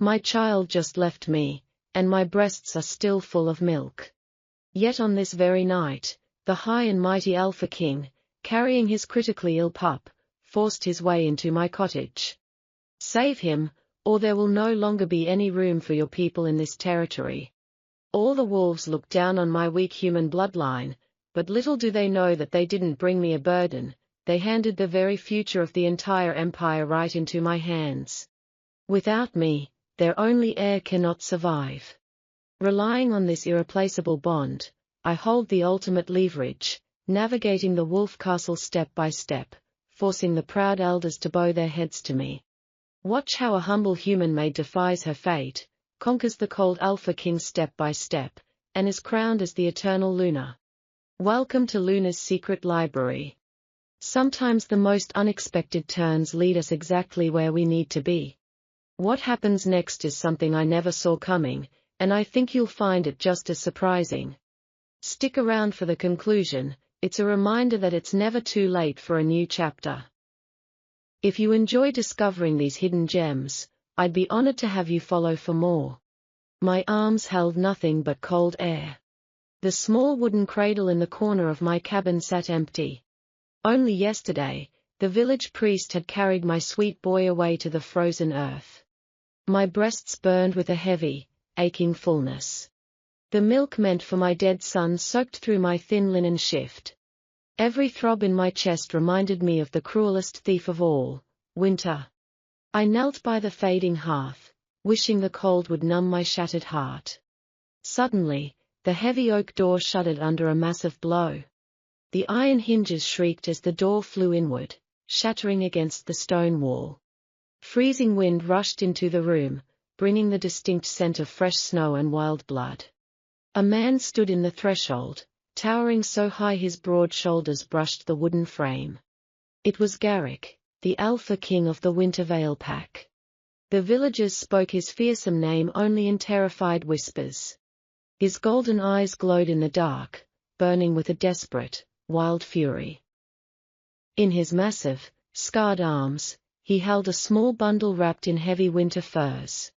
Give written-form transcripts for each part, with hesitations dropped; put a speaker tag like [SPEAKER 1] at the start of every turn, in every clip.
[SPEAKER 1] My child just left me, and my breasts are still full of milk. Yet on this very night, the high and mighty Alpha King, carrying his critically ill pup, forced his way into my cottage. Save him, or there will no longer be any room for your people in this territory. All the wolves look down on my weak human bloodline, but little do they know that they didn't bring me a burden, they handed the very future of the entire empire right into my hands. Without me, their only heir cannot survive. Relying on this irreplaceable bond, I hold the ultimate leverage, navigating the wolf castle step by step, forcing the proud elders to bow their heads to me. Watch how a humble human maid defies her fate, conquers the cold Alpha King step by step, and is crowned as the eternal Luna. Welcome to Luna's secret library. Sometimes the most unexpected turns lead us exactly where we need to be. What happens next is something I never saw coming, and I think you'll find it just as surprising. Stick around for the conclusion, it's a reminder that it's never too late for a new chapter. If you enjoy discovering these hidden gems, I'd be honored to have you follow for more. My arms held nothing but cold air. The small wooden cradle in the corner of my cabin sat empty. Only yesterday, the village priest had carried my sweet boy away to the frozen earth. My breasts burned with a heavy, aching fullness. The milk meant for my dead son soaked through my thin linen shift. Every throb in my chest reminded me of the cruelest thief of all, winter. I knelt by the fading hearth, wishing the cold would numb my shattered heart. Suddenly, the heavy oak door shuddered under a massive blow. The iron hinges shrieked as the door flew inward, shattering against the stone wall. Freezing wind rushed into the room, bringing the distinct scent of fresh snow and wild blood. A man stood in the threshold, towering so high his broad shoulders brushed the wooden frame. It was Garrick, the Alpha King of the Wintervale pack. The villagers spoke his fearsome name only in terrified whispers. His golden eyes glowed in the dark, burning with a desperate, wild fury. In his massive, scarred arms, he held a small bundle wrapped in heavy winter furs.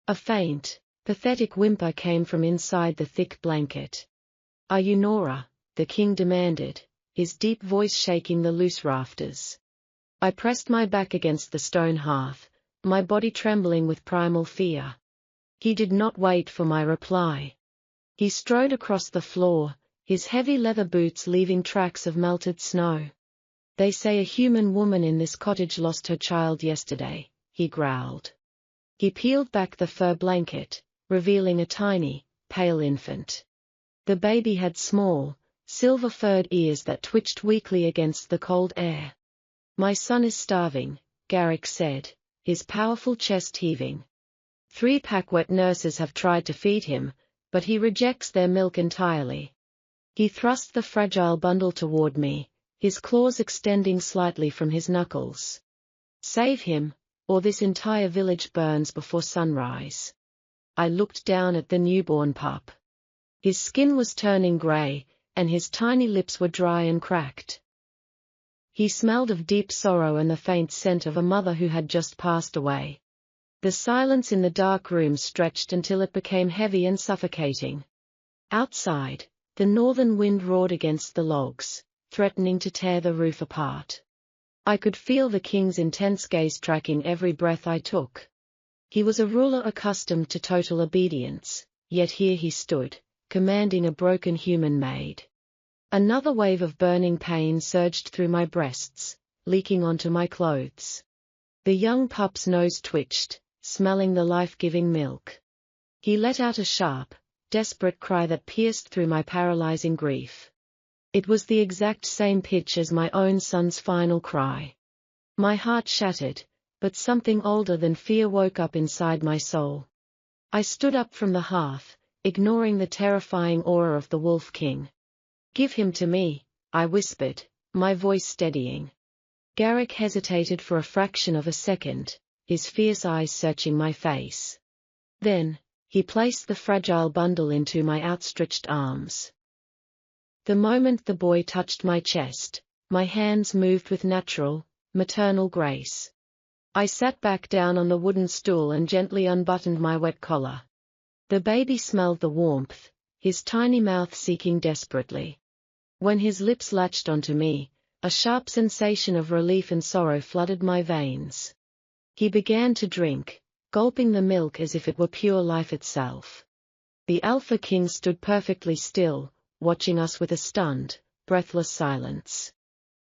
[SPEAKER 1] A faint, pathetic whimper came from inside the thick blanket. "Are you Nora?" the king demanded, his deep voice shaking the loose rafters. I pressed my back against the stone hearth, my body trembling with primal fear. He did not wait for my reply. He strode across the floor, his heavy leather boots leaving tracks of melted snow. "They say a human woman in this cottage lost her child yesterday," he growled. He peeled back the fur blanket, revealing a tiny, pale infant. The baby had small, silver-furred ears that twitched weakly against the cold air. "My son is starving," Garrick said, his powerful chest heaving. 3 pack-wet nurses have tried to feed him, but he rejects their milk entirely. He thrust the fragile bundle toward me, his claws extending slightly from his knuckles. "Save him, or this entire village burns before sunrise." I looked down at the newborn pup. His skin was turning gray, and his tiny lips were dry and cracked. He smelled of deep sorrow and the faint scent of a mother who had just passed away. The silence in the dark room stretched until it became heavy and suffocating. Outside, the northern wind roared against the logs, threatening to tear the roof apart. I could feel the king's intense gaze tracking every breath I took. He was a ruler accustomed to total obedience, yet here he stood, commanding a broken human maid. Another wave of burning pain surged through my breasts, leaking onto my clothes. The young pup's nose twitched, smelling the life-giving milk. He let out a sharp, desperate cry that pierced through my paralyzing grief. It was the exact same pitch as my own son's final cry. My heart shattered, but something older than fear woke up inside my soul. I stood up from the hearth, ignoring the terrifying aura of the Wolf King. "Give him to me," I whispered, my voice steadying. Garrick hesitated for a fraction of a second, his fierce eyes searching my face. Then, he placed the fragile bundle into my outstretched arms. The moment the boy touched my chest, my hands moved with natural, maternal grace. I sat back down on the wooden stool and gently unbuttoned my wet collar. The baby smelled the warmth, his tiny mouth seeking desperately. When his lips latched onto me, a sharp sensation of relief and sorrow flooded my veins. He began to drink, gulping the milk as if it were pure life itself. The Alpha King stood perfectly still, watching us with a stunned, breathless silence.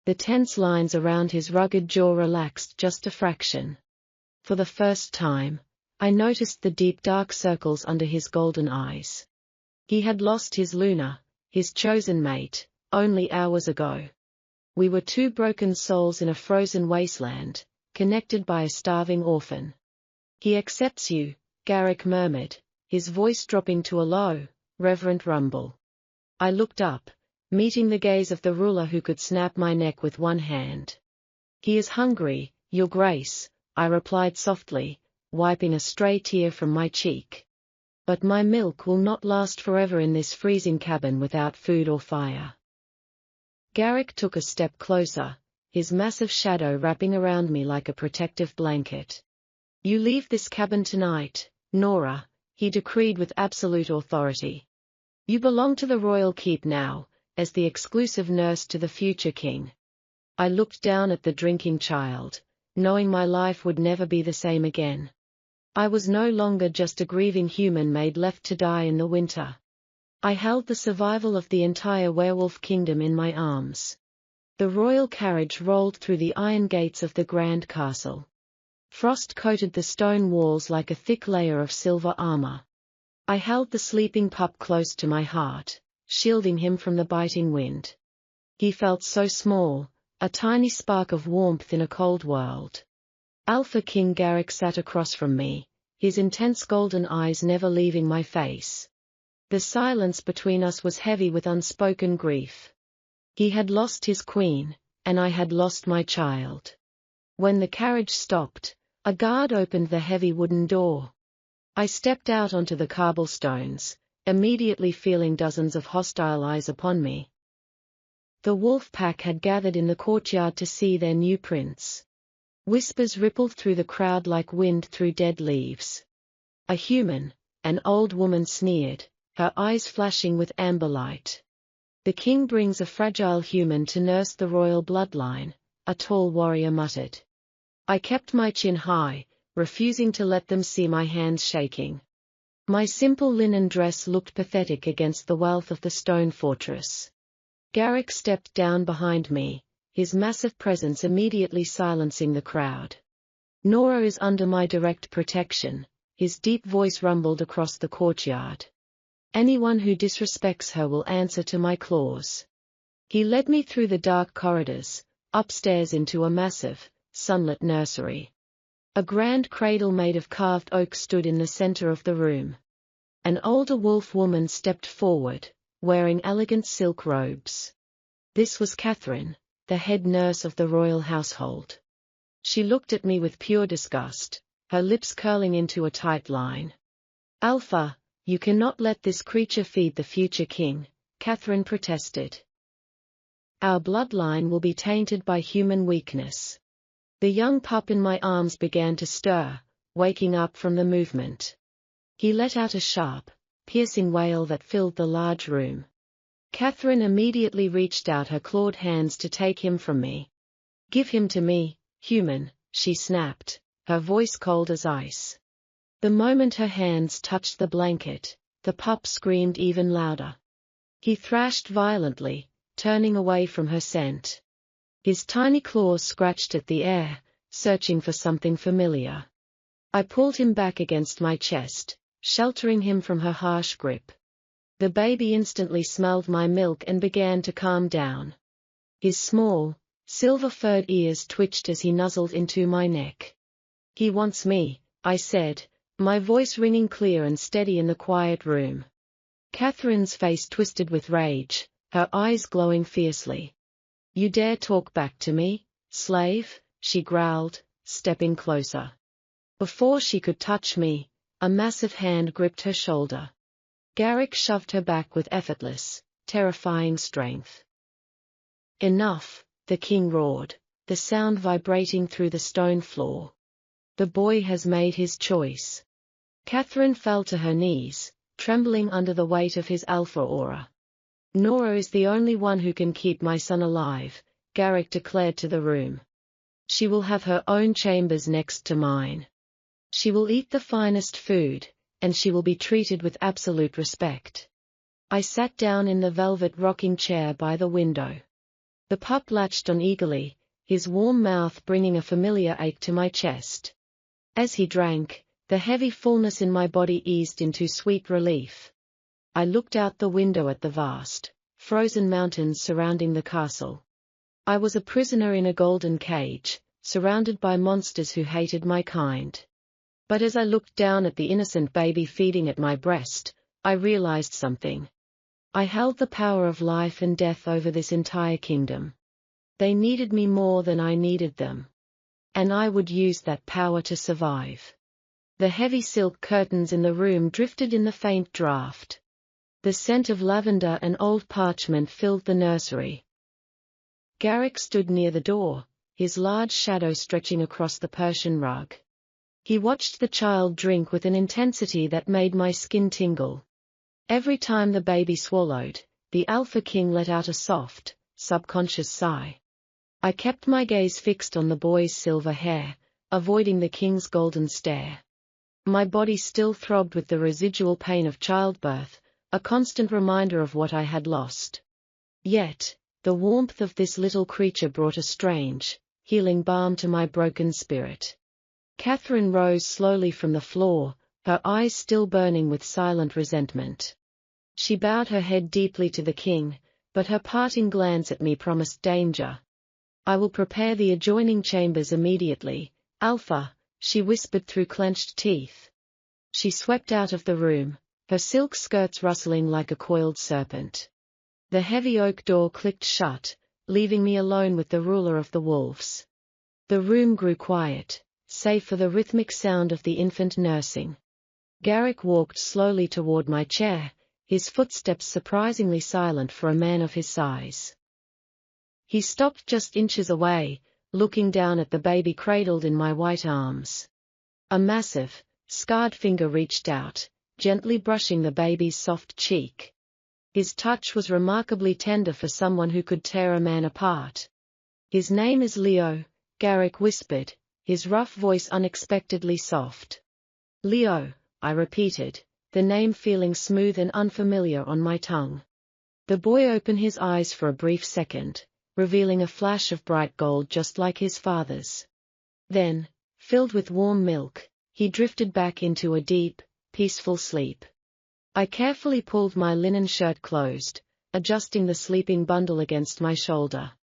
[SPEAKER 1] The tense lines around his rugged jaw relaxed just a fraction. For the first time, I noticed the deep dark circles under his golden eyes. He had lost his Luna, his chosen mate, only hours ago. We were two broken souls in a frozen wasteland, connected by a starving orphan. "He accepts you," Garrick murmured, his voice dropping to a low, reverent rumble. I looked up, meeting the gaze of the ruler who could snap my neck with one hand. "He is hungry, Your Grace," I replied softly, wiping a stray tear from my cheek. "But my milk will not last forever in this freezing cabin without food or fire." Garrick took a step closer, his massive shadow wrapping around me like a protective blanket. "You leave this cabin tonight, Nora," he decreed with absolute authority. "You belong to the royal keep now, as the exclusive nurse to the future king." I looked down at the drinking child, knowing my life would never be the same again. I was no longer just a grieving human maid left to die in the winter. I held the survival of the entire werewolf kingdom in my arms. The royal carriage rolled through the iron gates of the grand castle. Frost coated the stone walls like a thick layer of silver armor. I held the sleeping pup close to my heart, shielding him from the biting wind. He felt so small, a tiny spark of warmth in a cold world. Alpha King Garrick sat across from me, his intense golden eyes never leaving my face. The silence between us was heavy with unspoken grief. He had lost his queen, and I had lost my child. When the carriage stopped, a guard opened the heavy wooden door. I stepped out onto the cobblestones, immediately feeling dozens of hostile eyes upon me. The wolf pack had gathered in the courtyard to see their new prince. Whispers rippled through the crowd like wind through dead leaves. A human, an old woman sneered, her eyes flashing with amber light. "The king brings a fragile human to nurse the royal bloodline," a tall warrior muttered. I kept my chin high, refusing to let them see my hands shaking. My simple linen dress looked pathetic against the wealth of the stone fortress. Garrick stepped down behind me, his massive presence immediately silencing the crowd. "Nora is under my direct protection," his deep voice rumbled across the courtyard. "Anyone who disrespects her will answer to my claws." He led me through the dark corridors, upstairs into a massive, sunlit nursery. A grand cradle made of carved oak stood in the center of the room. An older wolf woman stepped forward, wearing elegant silk robes. This was Catherine, the head nurse of the royal household. She looked at me with pure disgust, her lips curling into a tight line. "Alpha, you cannot let this creature feed the future king," Catherine protested. "Our bloodline will be tainted by human weakness." The young pup in my arms began to stir, waking up from the movement. He let out a sharp, piercing wail that filled the large room. Catherine immediately reached out her clawed hands to take him from me. "Give him to me, human," she snapped, her voice cold as ice. The moment her hands touched the blanket, the pup screamed even louder. He thrashed violently, turning away from her scent. His tiny claws scratched at the air, searching for something familiar. I pulled him back against my chest, sheltering him from her harsh grip. The baby instantly smelled my milk and began to calm down. His small, silver-furred ears twitched as he nuzzled into my neck. "He wants me," I said, my voice ringing clear and steady in the quiet room. Catherine's face twisted with rage, her eyes glowing fiercely. "You dare talk back to me, slave?" she growled, stepping closer. Before she could touch me, a massive hand gripped her shoulder. Garrick shoved her back with effortless, terrifying strength. "Enough," the king roared, the sound vibrating through the stone floor. The boy has made his choice. Catherine fell to her knees, trembling under the weight of his alpha aura. Nora is the only one who can keep my son alive, Garrick declared to the room. She will have her own chambers next to mine. She will eat the finest food, and she will be treated with absolute respect. I sat down in the velvet rocking chair by the window. The pup latched on eagerly, his warm mouth bringing a familiar ache to my chest. As he drank, the heavy fullness in my body eased into sweet relief. I looked out the window at the vast, frozen mountains surrounding the castle. I was a prisoner in a golden cage, surrounded by monsters who hated my kind. But as I looked down at the innocent baby feeding at my breast, I realized something. I held the power of life and death over this entire kingdom. They needed me more than I needed them. And I would use that power to survive. The heavy silk curtains in the room drifted in the faint draft. The scent of lavender and old parchment filled the nursery. Garrick stood near the door, his large shadow stretching across the Persian rug. He watched the child drink with an intensity that made my skin tingle. Every time the baby swallowed, the Alpha King let out a soft, subconscious sigh. I kept my gaze fixed on the boy's silver hair, avoiding the king's golden stare. My body still throbbed with the residual pain of childbirth, a constant reminder of what I had lost. Yet, the warmth of this little creature brought a strange, healing balm to my broken spirit. Catherine rose slowly from the floor, her eyes still burning with silent resentment. She bowed her head deeply to the king, but her parting glance at me promised danger. I will prepare the adjoining chambers immediately, Alpha, she whispered through clenched teeth. She swept out of the room, her silk skirts rustling like a coiled serpent. The heavy oak door clicked shut, leaving me alone with the ruler of the wolves. The room grew quiet, save for the rhythmic sound of the infant nursing. Garrick walked slowly toward my chair, his footsteps surprisingly silent for a man of his size. He stopped just inches away, looking down at the baby cradled in my white arms. A massive, scarred finger reached out, gently brushing the baby's soft cheek. His touch was remarkably tender for someone who could tear a man apart. "His name is Leo," Garrick whispered, his rough voice unexpectedly soft. "Leo," I repeated, the name feeling smooth and unfamiliar on my tongue. The boy opened his eyes for a brief second, revealing a flash of bright gold just like his father's. Then, filled with warm milk, he drifted back into a deep, peaceful sleep. I carefully pulled my linen shirt closed, adjusting the sleeping bundle against my shoulder.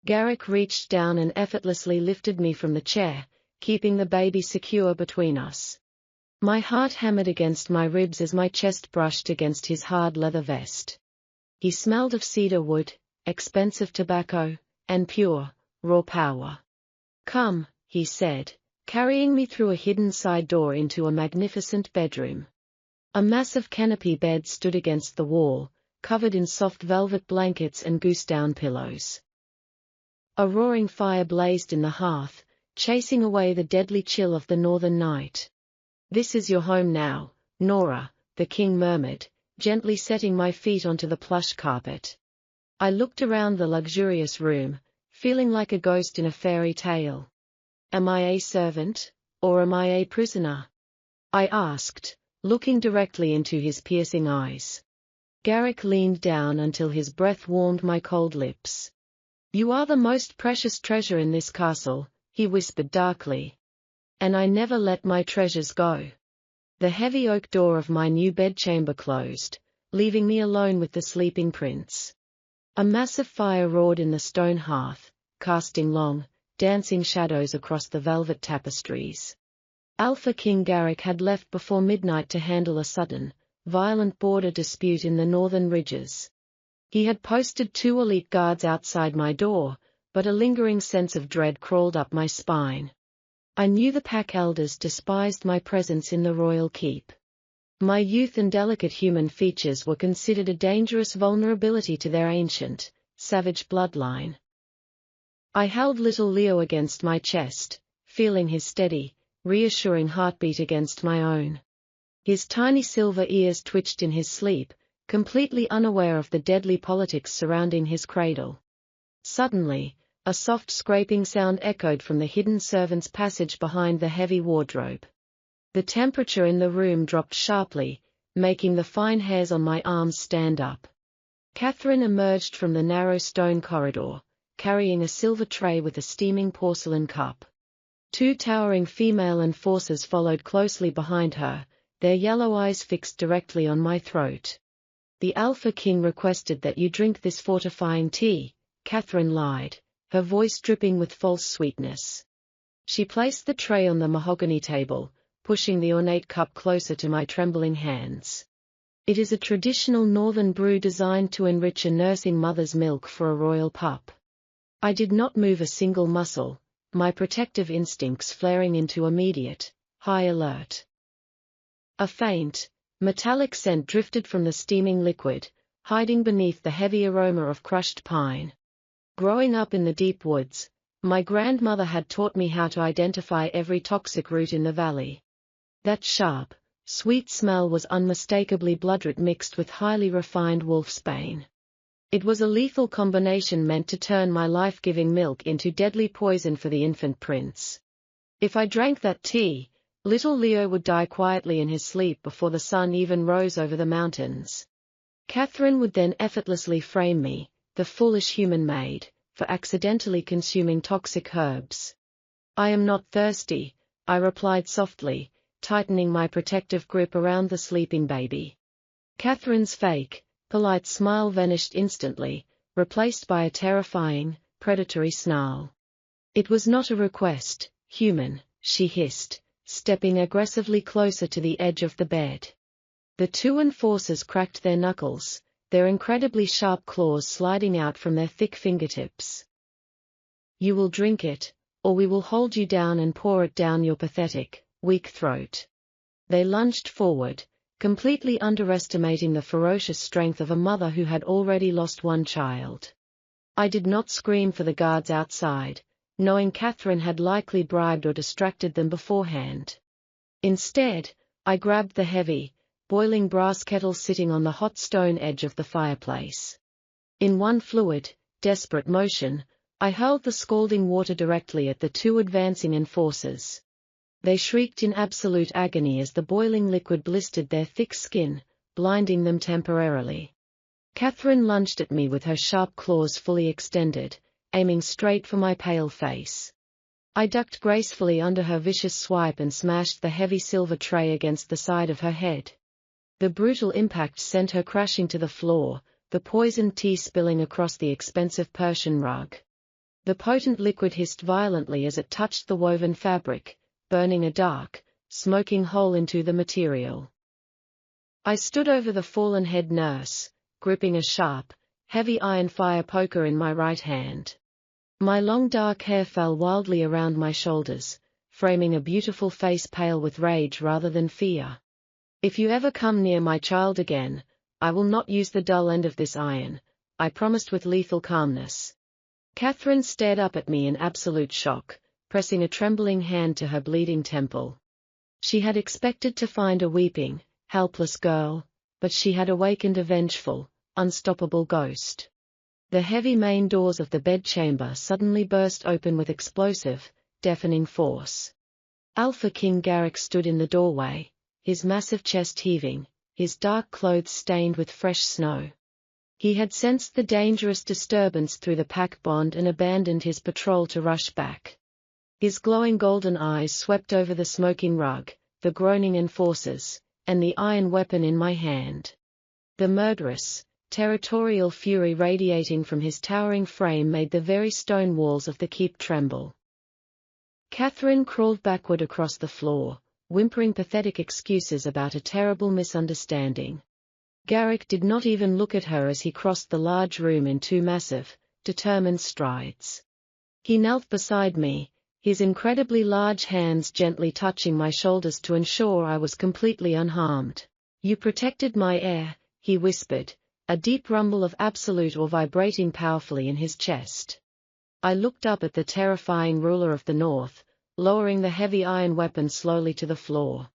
[SPEAKER 1] Garrick reached down and effortlessly lifted me from the chair, keeping the baby secure between us. My heart hammered against my ribs as my chest brushed against his hard leather vest. He smelled of cedar wood, expensive tobacco, and pure, raw power. "Come," he said, carrying me through a hidden side door into a magnificent bedroom. A massive canopy bed stood against the wall, covered in soft velvet blankets and goose-down pillows. A roaring fire blazed in the hearth, chasing away the deadly chill of the northern night. "This is your home now, Nora," the king murmured, gently setting my feet onto the plush carpet. I looked around the luxurious room, feeling like a ghost in a fairy tale. "Am I a servant, or am I a prisoner?" I asked, looking directly into his piercing eyes. Garrick leaned down until his breath warmed my cold lips. "You are the most precious treasure in this castle," he whispered darkly. "And I never let my treasures go." The heavy oak door of my new bedchamber closed, leaving me alone with the sleeping prince. A massive fire roared in the stone hearth, casting long, dancing shadows across the velvet tapestries. Alpha King Garrick had left before midnight to handle a sudden, violent border dispute in the northern ridges. He had posted 2 elite guards outside my door, but a lingering sense of dread crawled up my spine. I knew the pack elders despised my presence in the royal keep. My youth and delicate human features were considered a dangerous vulnerability to their ancient, savage bloodline. I held little Leo against my chest, feeling his steady, reassuring heartbeat against my own. His tiny silver ears twitched in his sleep, completely unaware of the deadly politics surrounding his cradle. Suddenly, a soft scraping sound echoed from the hidden servants' passage behind the heavy wardrobe. The temperature in the room dropped sharply, making the fine hairs on my arms stand up. Catherine emerged from the narrow stone corridor, carrying a silver tray with a steaming porcelain cup. Two towering female enforcers followed closely behind her, their yellow eyes fixed directly on my throat. "The Alpha King requested that you drink this fortifying tea," Catherine lied, her voice dripping with false sweetness. She placed the tray on the mahogany table, pushing the ornate cup closer to my trembling hands. "It is a traditional northern brew designed to enrich a nursing mother's milk for a royal pup." I did not move a single muscle, my protective instincts flaring into immediate, high alert. A faint, metallic scent drifted from the steaming liquid, hiding beneath the heavy aroma of crushed pine. Growing up in the deep woods, my grandmother had taught me how to identify every toxic root in the valley. That sharp, sweet smell was unmistakably bloodroot mixed with highly refined wolfsbane. It was a lethal combination meant to turn my life-giving milk into deadly poison for the infant prince. If I drank that tea, little Leo would die quietly in his sleep before the sun even rose over the mountains. Catherine would then effortlessly frame me, the foolish human maid, for accidentally consuming toxic herbs. "I am not thirsty," I replied softly, tightening my protective grip around the sleeping baby. Catherine's fake, polite smile vanished instantly, replaced by a terrifying, predatory snarl. "It was not a request, human," she hissed, stepping aggressively closer to the edge of the bed. The two enforcers cracked their knuckles, their incredibly sharp claws sliding out from their thick fingertips. "You will drink it, or we will hold you down and pour it down your pathetic, weak throat." They lunged forward, completely underestimating the ferocious strength of a mother who had already lost one child. I did not scream for the guards outside, knowing Catherine had likely bribed or distracted them beforehand. Instead, I grabbed the heavy, boiling brass kettle sitting on the hot stone edge of the fireplace. In one fluid, desperate motion, I hurled the scalding water directly at the two advancing enforcers. They shrieked in absolute agony as the boiling liquid blistered their thick skin, blinding them temporarily. Catherine lunged at me with her sharp claws fully extended, aiming straight for my pale face. I ducked gracefully under her vicious swipe and smashed the heavy silver tray against the side of her head. The brutal impact sent her crashing to the floor, the poisoned tea spilling across the expensive Persian rug. The potent liquid hissed violently as it touched the woven fabric, burning a dark, smoking hole into the material. I stood over the fallen head nurse, gripping a sharp, heavy iron fire poker in my right hand. My long dark hair fell wildly around my shoulders, framing a beautiful face pale with rage rather than fear. "If you ever come near my child again, I will not use the dull end of this iron," I promised with lethal calmness. Catherine stared up at me in absolute shock, pressing a trembling hand to her bleeding temple. She had expected to find a weeping, helpless girl, but she had awakened a vengeful, unstoppable ghost. The heavy main doors of the bedchamber suddenly burst open with explosive, deafening force. Alpha King Garrick stood in the doorway, his massive chest heaving, his dark clothes stained with fresh snow. He had sensed the dangerous disturbance through the pack bond and abandoned his patrol to rush back. His glowing golden eyes swept over the smoking rug, the groaning enforcers, and the iron weapon in my hand. The murderous, territorial fury radiating from his towering frame made the very stone walls of the keep tremble. Catherine crawled backward across the floor, whimpering pathetic excuses about a terrible misunderstanding. Garrick did not even look at her as he crossed the large room in two massive, determined strides. He knelt beside me, his incredibly large hands gently touching my shoulders to ensure I was completely unharmed. "You protected my heir," he whispered, a deep rumble of absolute awe vibrating powerfully in his chest. I looked up at the terrifying ruler of the North, lowering the heavy iron weapon slowly to the floor.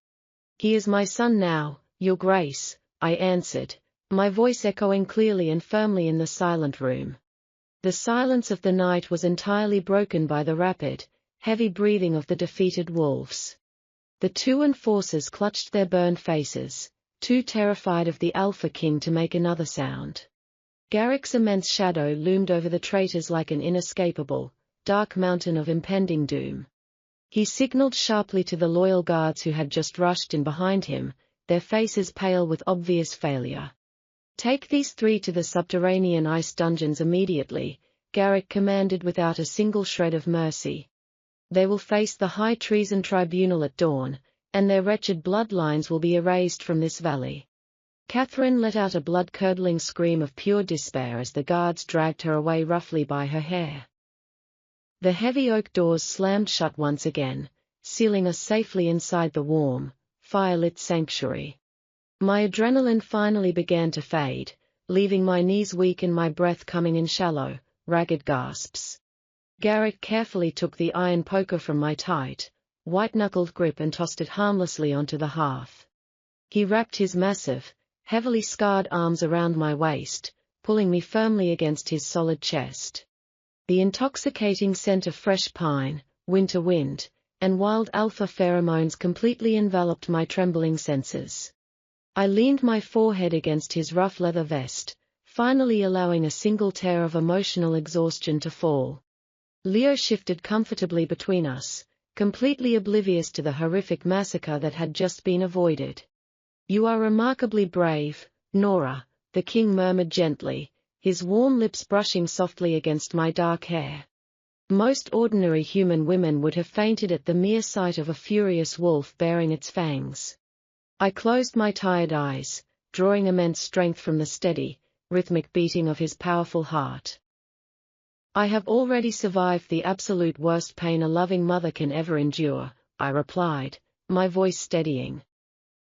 [SPEAKER 1] "He is my son now, Your Grace," I answered, my voice echoing clearly and firmly in the silent room. The silence of the night was entirely broken by the rapid, heavy breathing of the defeated wolves. The two enforcers clutched their burned faces, too terrified of the Alpha King to make another sound. Garrick's immense shadow loomed over the traitors like an inescapable, dark mountain of impending doom. He signaled sharply to the loyal guards who had just rushed in behind him, their faces pale with obvious failure. "Take these three to the subterranean ice dungeons immediately," Garrick commanded without a single shred of mercy. "They will face the high treason tribunal at dawn, and their wretched bloodlines will be erased from this valley." Catherine let out a blood-curdling scream of pure despair as the guards dragged her away roughly by her hair. The heavy oak doors slammed shut once again, sealing us safely inside the warm, fire-lit sanctuary. My adrenaline finally began to fade, leaving my knees weak and my breath coming in shallow, ragged gasps. Garrick carefully took the iron poker from my tight, white-knuckled grip and tossed it harmlessly onto the hearth. He wrapped his massive, heavily scarred arms around my waist, pulling me firmly against his solid chest. The intoxicating scent of fresh pine, winter wind, and wild alpha pheromones completely enveloped my trembling senses. I leaned my forehead against his rough leather vest, finally allowing a single tear of emotional exhaustion to fall. Leo shifted comfortably between us, completely oblivious to the horrific massacre that had just been avoided. "You are remarkably brave, Nora," the king murmured gently, his warm lips brushing softly against my dark hair. "Most ordinary human women would have fainted at the mere sight of a furious wolf baring its fangs." I closed my tired eyes, drawing immense strength from the steady, rhythmic beating of his powerful heart. "I have already survived the absolute worst pain a loving mother can ever endure," I replied, my voice steadying.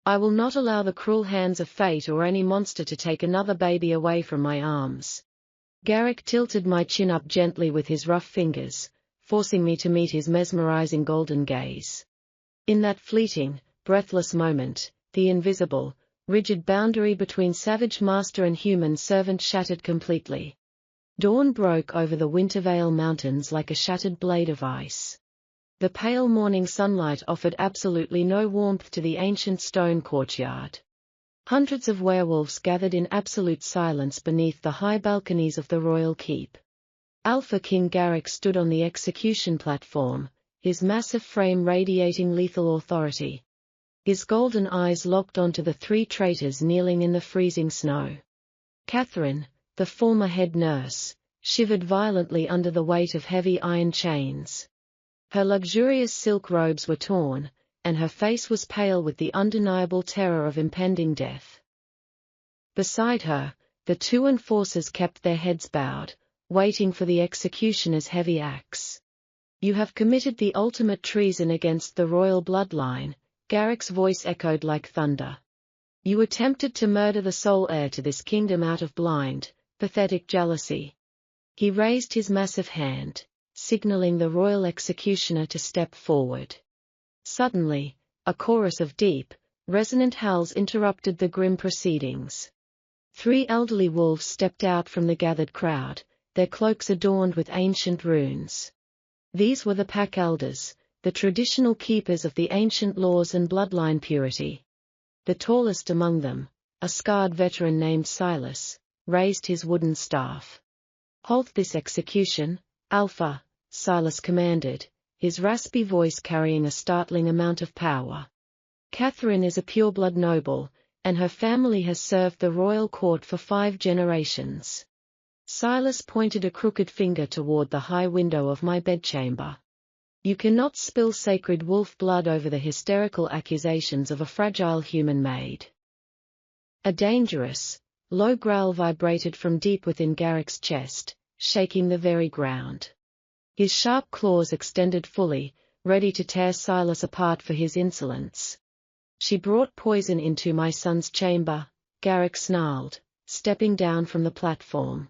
[SPEAKER 1] "I will not allow the cruel hands of fate or any monster to take another baby away from my arms." Garrick tilted my chin up gently with his rough fingers, forcing me to meet his mesmerizing golden gaze. In that fleeting, breathless moment, the invisible, rigid boundary between savage master and human servant shattered completely. Dawn broke over the Wintervale Mountains like a shattered blade of ice. The pale morning sunlight offered absolutely no warmth to the ancient stone courtyard. Hundreds of werewolves gathered in absolute silence beneath the high balconies of the royal keep. Alpha King Garrick stood on the execution platform, his massive frame radiating lethal authority. His golden eyes locked onto the three traitors kneeling in the freezing snow. Catherine, the former head nurse, shivered violently under the weight of heavy iron chains. Her luxurious silk robes were torn, and her face was pale with the undeniable terror of impending death. Beside her, the two enforcers kept their heads bowed, waiting for the executioner's heavy axe. "You have committed the ultimate treason against the royal bloodline," Garrick's voice echoed like thunder. "You attempted to murder the sole heir to this kingdom out of blind, pathetic jealousy." He raised his massive hand, signaling the royal executioner to step forward. Suddenly, a chorus of deep, resonant howls interrupted the grim proceedings. Three elderly wolves stepped out from the gathered crowd, their cloaks adorned with ancient runes. These were the pack elders, the traditional keepers of the ancient laws and bloodline purity. The tallest among them, a scarred veteran named Silas, raised his wooden staff. "Halt this execution, Alpha," Silas commanded, his raspy voice carrying a startling amount of power. "Catherine is a pureblood noble, and her family has served the royal court for 5 generations." Silas pointed a crooked finger toward the high window of my bedchamber. "You cannot spill sacred wolf blood over the hysterical accusations of a fragile human maid." A dangerous, low growl vibrated from deep within Garrick's chest, shaking the very ground. His sharp claws extended fully, ready to tear Silas apart for his insolence. "She brought poison into my son's chamber," Garrick snarled, stepping down from the platform.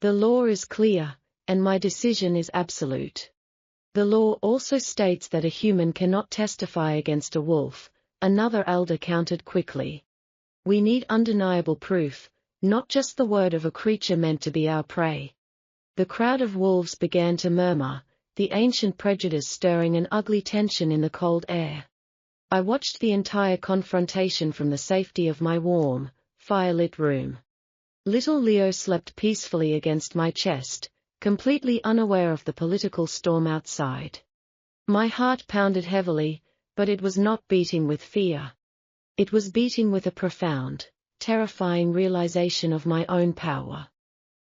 [SPEAKER 1] "The law is clear, and my decision is absolute." The law also states that a human cannot testify against a wolf, another elder countered quickly. We need undeniable proof, not just the word of a creature meant to be our prey. The crowd of wolves began to murmur, the ancient prejudice stirring an ugly tension in the cold air. I watched the entire confrontation from the safety of my warm, firelit room. Little Leo slept peacefully against my chest, completely unaware of the political storm outside. My heart pounded heavily, but it was not beating with fear. It was beating with a profound, terrifying realization of my own power.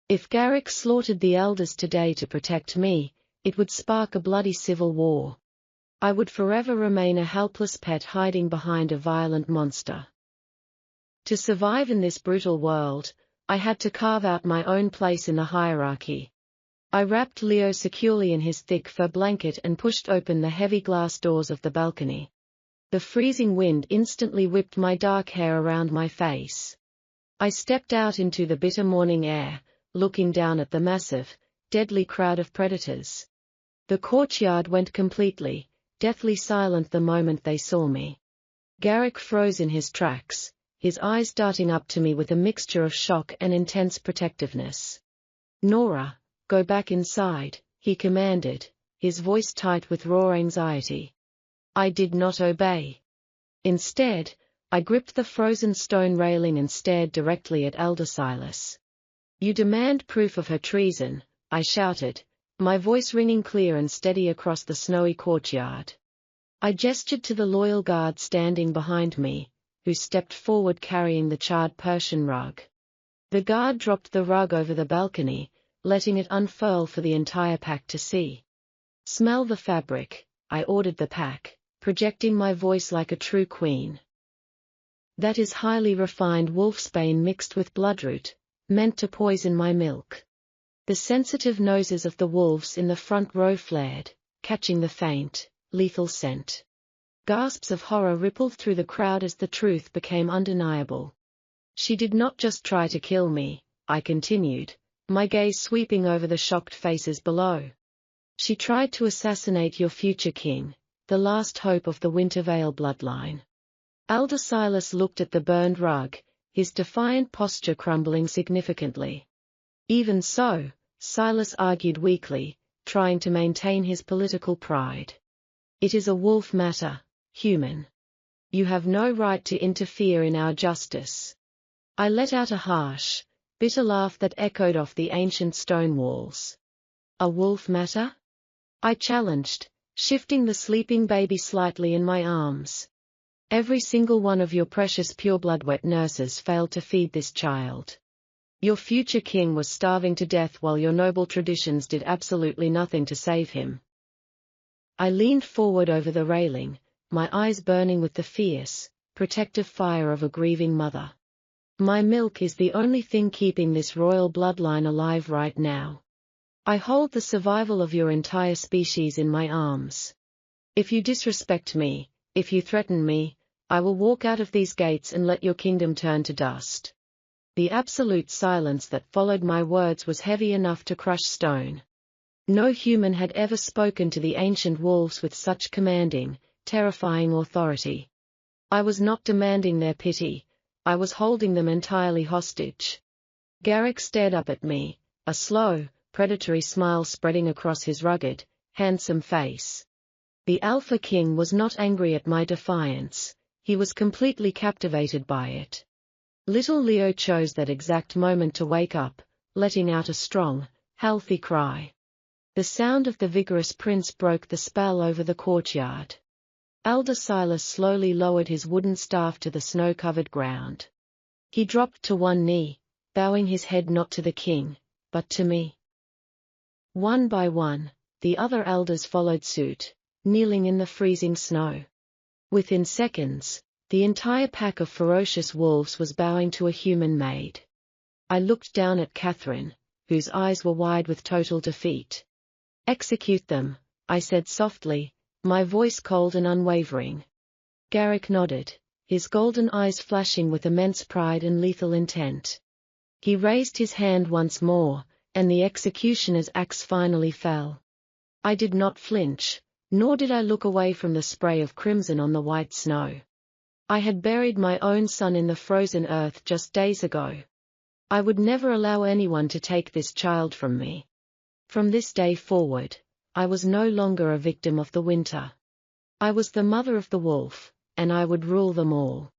[SPEAKER 1] If Garrick slaughtered the elders today to protect me, it would spark a bloody civil war. I would forever remain a helpless pet hiding behind a violent monster. To survive in this brutal world, I had to carve out my own place in the hierarchy. I wrapped Leo securely in his thick fur blanket and pushed open the heavy glass doors of the balcony. The freezing wind instantly whipped my dark hair around my face. I stepped out into the bitter morning air, looking down at the massive, deadly crowd of predators. The courtyard went completely, deathly silent the moment they saw me. Garrick froze in his tracks, his eyes darting up to me with a mixture of shock and intense protectiveness. "Nora, go back inside," he commanded, his voice tight with raw anxiety. I did not obey. Instead, I gripped the frozen stone railing and stared directly at Elder Silas. "You demand proof of her treason," I shouted, my voice ringing clear and steady across the snowy courtyard. I gestured to the loyal guard standing behind me, who stepped forward carrying the charred Persian rug. The guard dropped the rug over the balcony, letting it unfurl for the entire pack to see. "Smell the fabric," I ordered the pack, projecting my voice like a true queen. "That is highly refined wolfsbane mixed with bloodroot, meant to poison my milk." The sensitive noses of the wolves in the front row flared, catching the faint, lethal scent. Gasps of horror rippled through the crowd as the truth became undeniable. "She did not just try to kill me," I continued, my gaze sweeping over the shocked faces below. "She tried to assassinate your future king, the last hope of the Wintervale bloodline." Elder Silas looked at the burned rug, his defiant posture crumbling significantly. "Even so," Silas argued weakly, trying to maintain his political pride. "It is a wolf matter, human. You have no right to interfere in our justice." I let out a harsh, bitter laugh that echoed off the ancient stone walls. "A wolf matter?" I challenged, shifting the sleeping baby slightly in my arms. "Every single one of your precious pureblood wet nurses failed to feed this child. Your future king was starving to death while your noble traditions did absolutely nothing to save him." I leaned forward over the railing, my eyes burning with the fierce, protective fire of a grieving mother. "My milk is the only thing keeping this royal bloodline alive right now. I hold the survival of your entire species in my arms. If you disrespect me, if you threaten me, I will walk out of these gates and let your kingdom turn to dust." The absolute silence that followed my words was heavy enough to crush stone. No human had ever spoken to the ancient wolves with such commanding, terrifying authority. I was not demanding their pity, I was holding them entirely hostage. Garrick stared up at me, a slow, predatory smile spreading across his rugged, handsome face. The Alpha King was not angry at my defiance, he was completely captivated by it. Little Leo chose that exact moment to wake up, letting out a strong, healthy cry. The sound of the vigorous prince broke the spell over the courtyard. Elder Silas slowly lowered his wooden staff to the snow-covered ground. He dropped to one knee, bowing his head not to the king, but to me. One by one, the other elders followed suit, kneeling in the freezing snow. Within seconds, the entire pack of ferocious wolves was bowing to a human maid. I looked down at Catherine, whose eyes were wide with total defeat. "Execute them," I said softly, my voice cold and unwavering. Garrick nodded, his golden eyes flashing with immense pride and lethal intent. He raised his hand once more, and the executioner's axe finally fell. I did not flinch, nor did I look away from the spray of crimson on the white snow. I had buried my own son in the frozen earth just days ago. I would never allow anyone to take this child from me. From this day forward, I was no longer a victim of the winter. I was the mother of the wolf, and I would rule them all.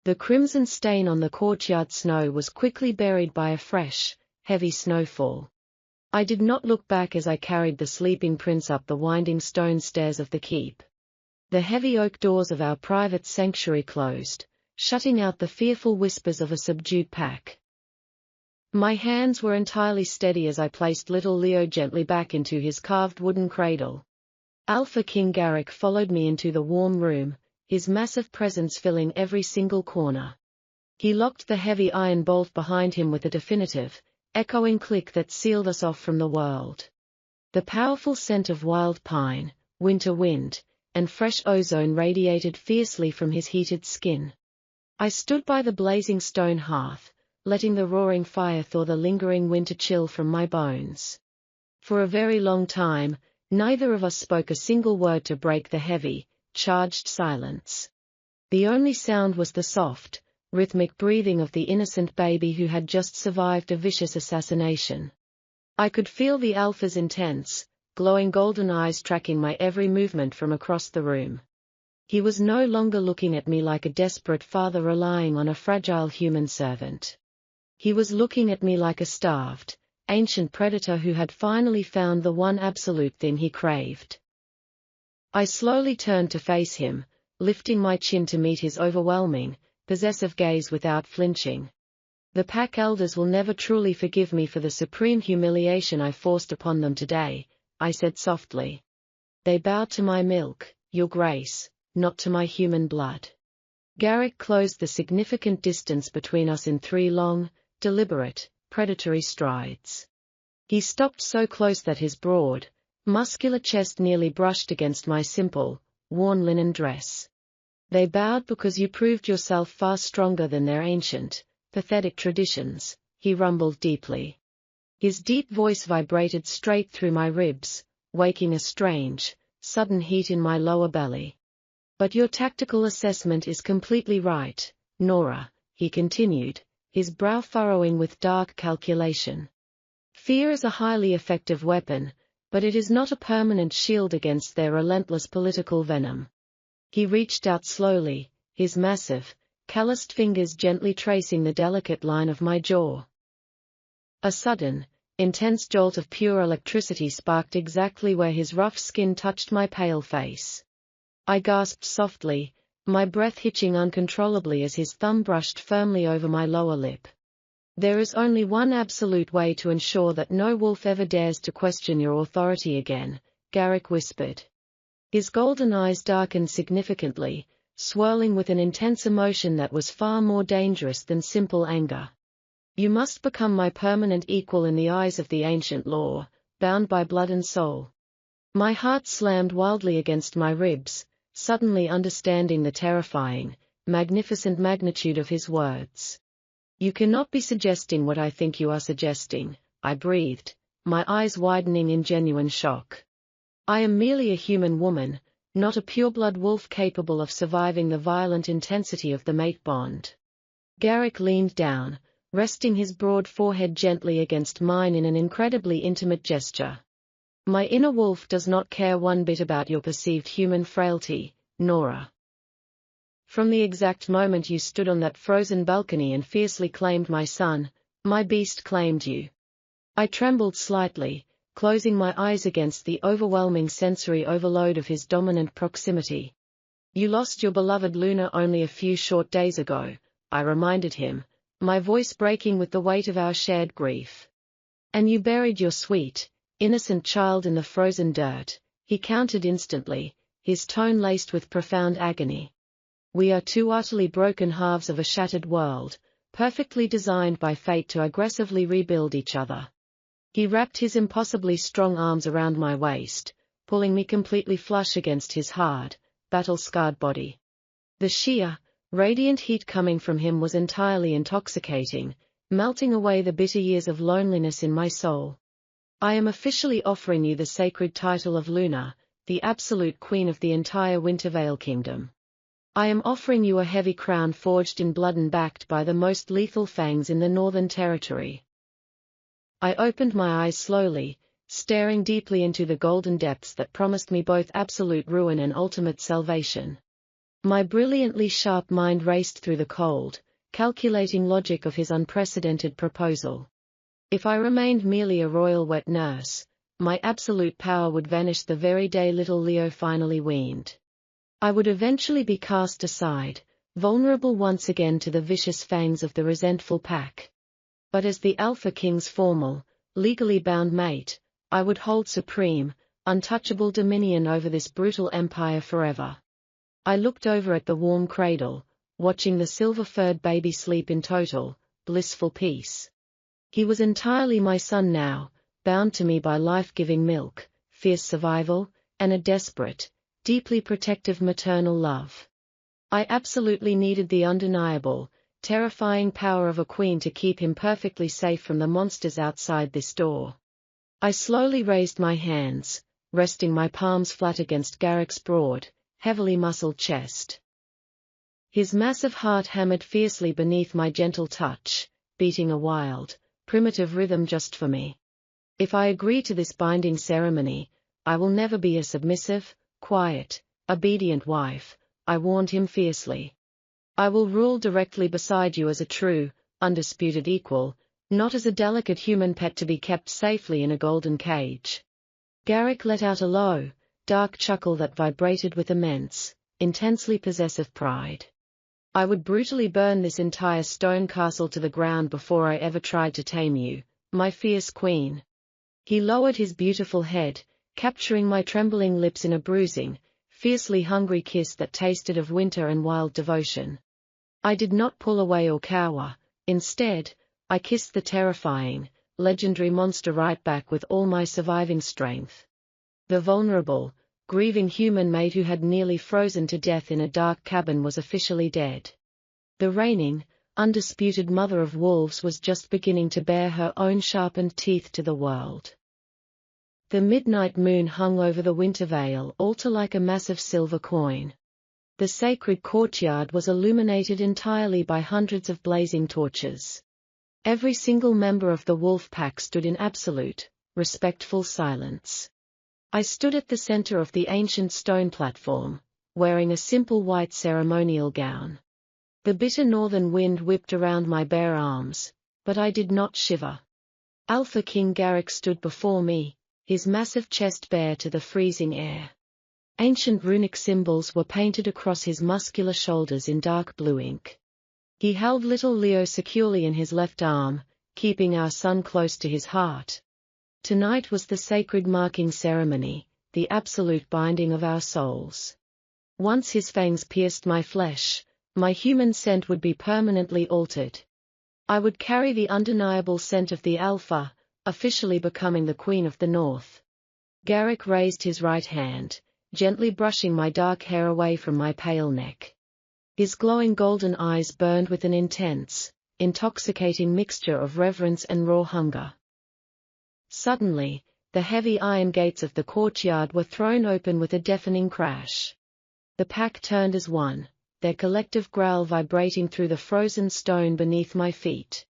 [SPEAKER 1] The crimson stain on the courtyard snow was quickly buried by a fresh, heavy snowfall. I did not look back as I carried the sleeping prince up the winding stone stairs of the keep. The heavy oak doors of our private sanctuary closed, shutting out the fearful whispers of a subdued pack. My hands were entirely steady as I placed little Leo gently back into his carved wooden cradle. Alpha King Garrick followed me into the warm room, his massive presence filling every single corner. He locked the heavy iron bolt behind him with a definitive, echoing click that sealed us off from the world. The powerful scent of wild pine, winter wind, and fresh ozone radiated fiercely from his heated skin. I stood by the blazing stone hearth, letting the roaring fire thaw the lingering winter chill from my bones. For a very long time, neither of us spoke a single word to break the heavy, charged silence. The only sound was the soft, rhythmic breathing of the innocent baby who had just survived a vicious assassination. I could feel the Alpha's intense, glowing golden eyes tracking my every movement from across the room. He was no longer looking at me like a desperate father relying on a fragile human servant. He was looking at me like a starved, ancient predator who had finally found the one absolute thing he craved. I slowly turned to face him, lifting my chin to meet his overwhelming, possessive gaze without flinching. The pack elders will never truly forgive me for the supreme humiliation I forced upon them today, I said softly. They bowed to my milk, your grace, not to my human blood. Garrick closed the significant distance between us in 3 long, deliberate, predatory strides. He stopped so close that his broad, muscular chest nearly brushed against my simple, worn linen dress. They bowed because you proved yourself far stronger than their ancient, pathetic traditions, he rumbled deeply. His deep voice vibrated straight through my ribs, waking a strange, sudden heat in my lower belly. But your tactical assessment is completely right, Nora, he continued, his brow furrowing with dark calculation. Fear is a highly effective weapon, but it is not a permanent shield against their relentless political venom. He reached out slowly, his massive, calloused fingers gently tracing the delicate line of my jaw. A sudden, intense jolt of pure electricity sparked exactly where his rough skin touched my pale face. I gasped softly, my breath hitching uncontrollably as his thumb brushed firmly over my lower lip. There is only one absolute way to ensure that no wolf ever dares to question your authority again, Garrick whispered. His golden eyes darkened significantly, swirling with an intense emotion that was far more dangerous than simple anger. You must become my permanent equal in the eyes of the ancient law, bound by blood and soul. My heart slammed wildly against my ribs, suddenly understanding the terrifying, magnificent magnitude of his words. You cannot be suggesting what I think you are suggesting, I breathed, my eyes widening in genuine shock. I am merely a human woman, not a pureblood wolf capable of surviving the violent intensity of the mate bond. Garrick leaned down, resting his broad forehead gently against mine in an incredibly intimate gesture. My inner wolf does not care one bit about your perceived human frailty, Nora. From the exact moment you stood on that frozen balcony and fiercely claimed my son, my beast claimed you. I trembled slightly, closing my eyes against the overwhelming sensory overload of his dominant proximity. You lost your beloved Luna only a few short days ago, I reminded him, my voice breaking with the weight of our shared grief. And you buried your sweet, innocent child in the frozen dirt, he countered instantly, his tone laced with profound agony. We are 2 utterly broken halves of a shattered world, perfectly designed by fate to aggressively rebuild each other. He wrapped his impossibly strong arms around my waist, pulling me completely flush against his hard, battle-scarred body. The sheer, radiant heat coming from him was entirely intoxicating, melting away the bitter years of loneliness in my soul. I am officially offering you the sacred title of Luna, the absolute queen of the entire Wintervale kingdom. I am offering you a heavy crown forged in blood and backed by the most lethal fangs in the Northern Territory. I opened my eyes slowly, staring deeply into the golden depths that promised me both absolute ruin and ultimate salvation. My brilliantly sharp mind raced through the cold, calculating logic of his unprecedented proposal. If I remained merely a royal wet nurse, my absolute power would vanish the very day little Leo finally weaned. I would eventually be cast aside, vulnerable once again to the vicious fangs of the resentful pack. But as the Alpha King's formal, legally bound mate, I would hold supreme, untouchable dominion over this brutal empire forever. I looked over at the warm cradle, watching the silver-furred baby sleep in total, blissful peace. He was entirely my son now, bound to me by life-giving milk, fierce survival, and a desperate, deeply protective maternal love. I absolutely needed the undeniable, terrifying power of a queen to keep him perfectly safe from the monsters outside this door. I slowly raised my hands, resting my palms flat against Garrick's broad, heavily muscled chest. His massive heart hammered fiercely beneath my gentle touch, beating a wild, primitive rhythm just for me. If I agree to this binding ceremony, I will never be a submissive, quiet, obedient wife, I warned him fiercely. I will rule directly beside you as a true, undisputed equal, not as a delicate human pet to be kept safely in a golden cage. Garrick let out a low, dark chuckle that vibrated with immense, intensely possessive pride. I would brutally burn this entire stone castle to the ground before I ever tried to tame you, my fierce queen. He lowered his beautiful head, capturing my trembling lips in a bruising, fiercely hungry kiss that tasted of winter and wild devotion. I did not pull away or cower, instead, I kissed the terrifying, legendary monster right back with all my surviving strength. The vulnerable, grieving human maid who had nearly frozen to death in a dark cabin was officially dead. The reigning, undisputed mother of wolves was just beginning to bare her own sharpened teeth to the world. The midnight moon hung over the Wintervale altar like a massive silver coin. The sacred courtyard was illuminated entirely by hundreds of blazing torches. Every single member of the wolf pack stood in absolute, respectful silence. I stood at the center of the ancient stone platform, wearing a simple white ceremonial gown. The bitter northern wind whipped around my bare arms, but I did not shiver. Alpha King Garrick stood before me, his massive chest bare to the freezing air. Ancient runic symbols were painted across his muscular shoulders in dark blue ink. He held little Leo securely in his left arm, keeping our son close to his heart. Tonight was the sacred marking ceremony, the absolute binding of our souls. Once his fangs pierced my flesh, my human scent would be permanently altered. I would carry the undeniable scent of the Alpha, officially becoming the Queen of the North. Garrick raised his right hand, gently brushing my dark hair away from my pale neck. His glowing golden eyes burned with an intense, intoxicating mixture of reverence and raw hunger. Suddenly, the heavy iron gates of the courtyard were thrown open with a deafening crash. The pack turned as one, their collective growl vibrating through the frozen stone beneath my feet.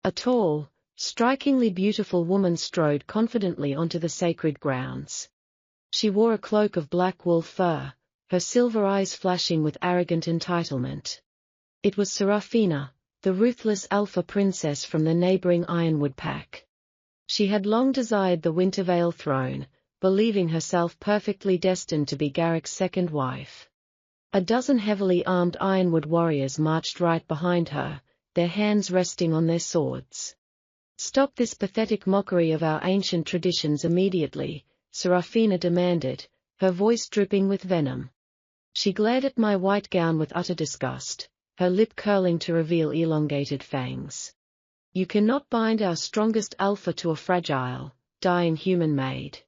[SPEAKER 1] A tall, strikingly beautiful woman strode confidently onto the sacred grounds. She wore a cloak of black wool fur, her silver eyes flashing with arrogant entitlement. It was Serafina, the ruthless Alpha princess from the neighboring Ironwood pack. She had long desired the Wintervale throne, believing herself perfectly destined to be Garrick's second wife. A dozen heavily armed Ironwood warriors marched right behind her, their hands resting on their swords. "Stop this pathetic mockery of our ancient traditions immediately," Serafina demanded, her voice dripping with venom. She glared at my white gown with utter disgust, her lip curling to reveal elongated fangs. "You cannot bind our strongest Alpha to a fragile, dying human maid."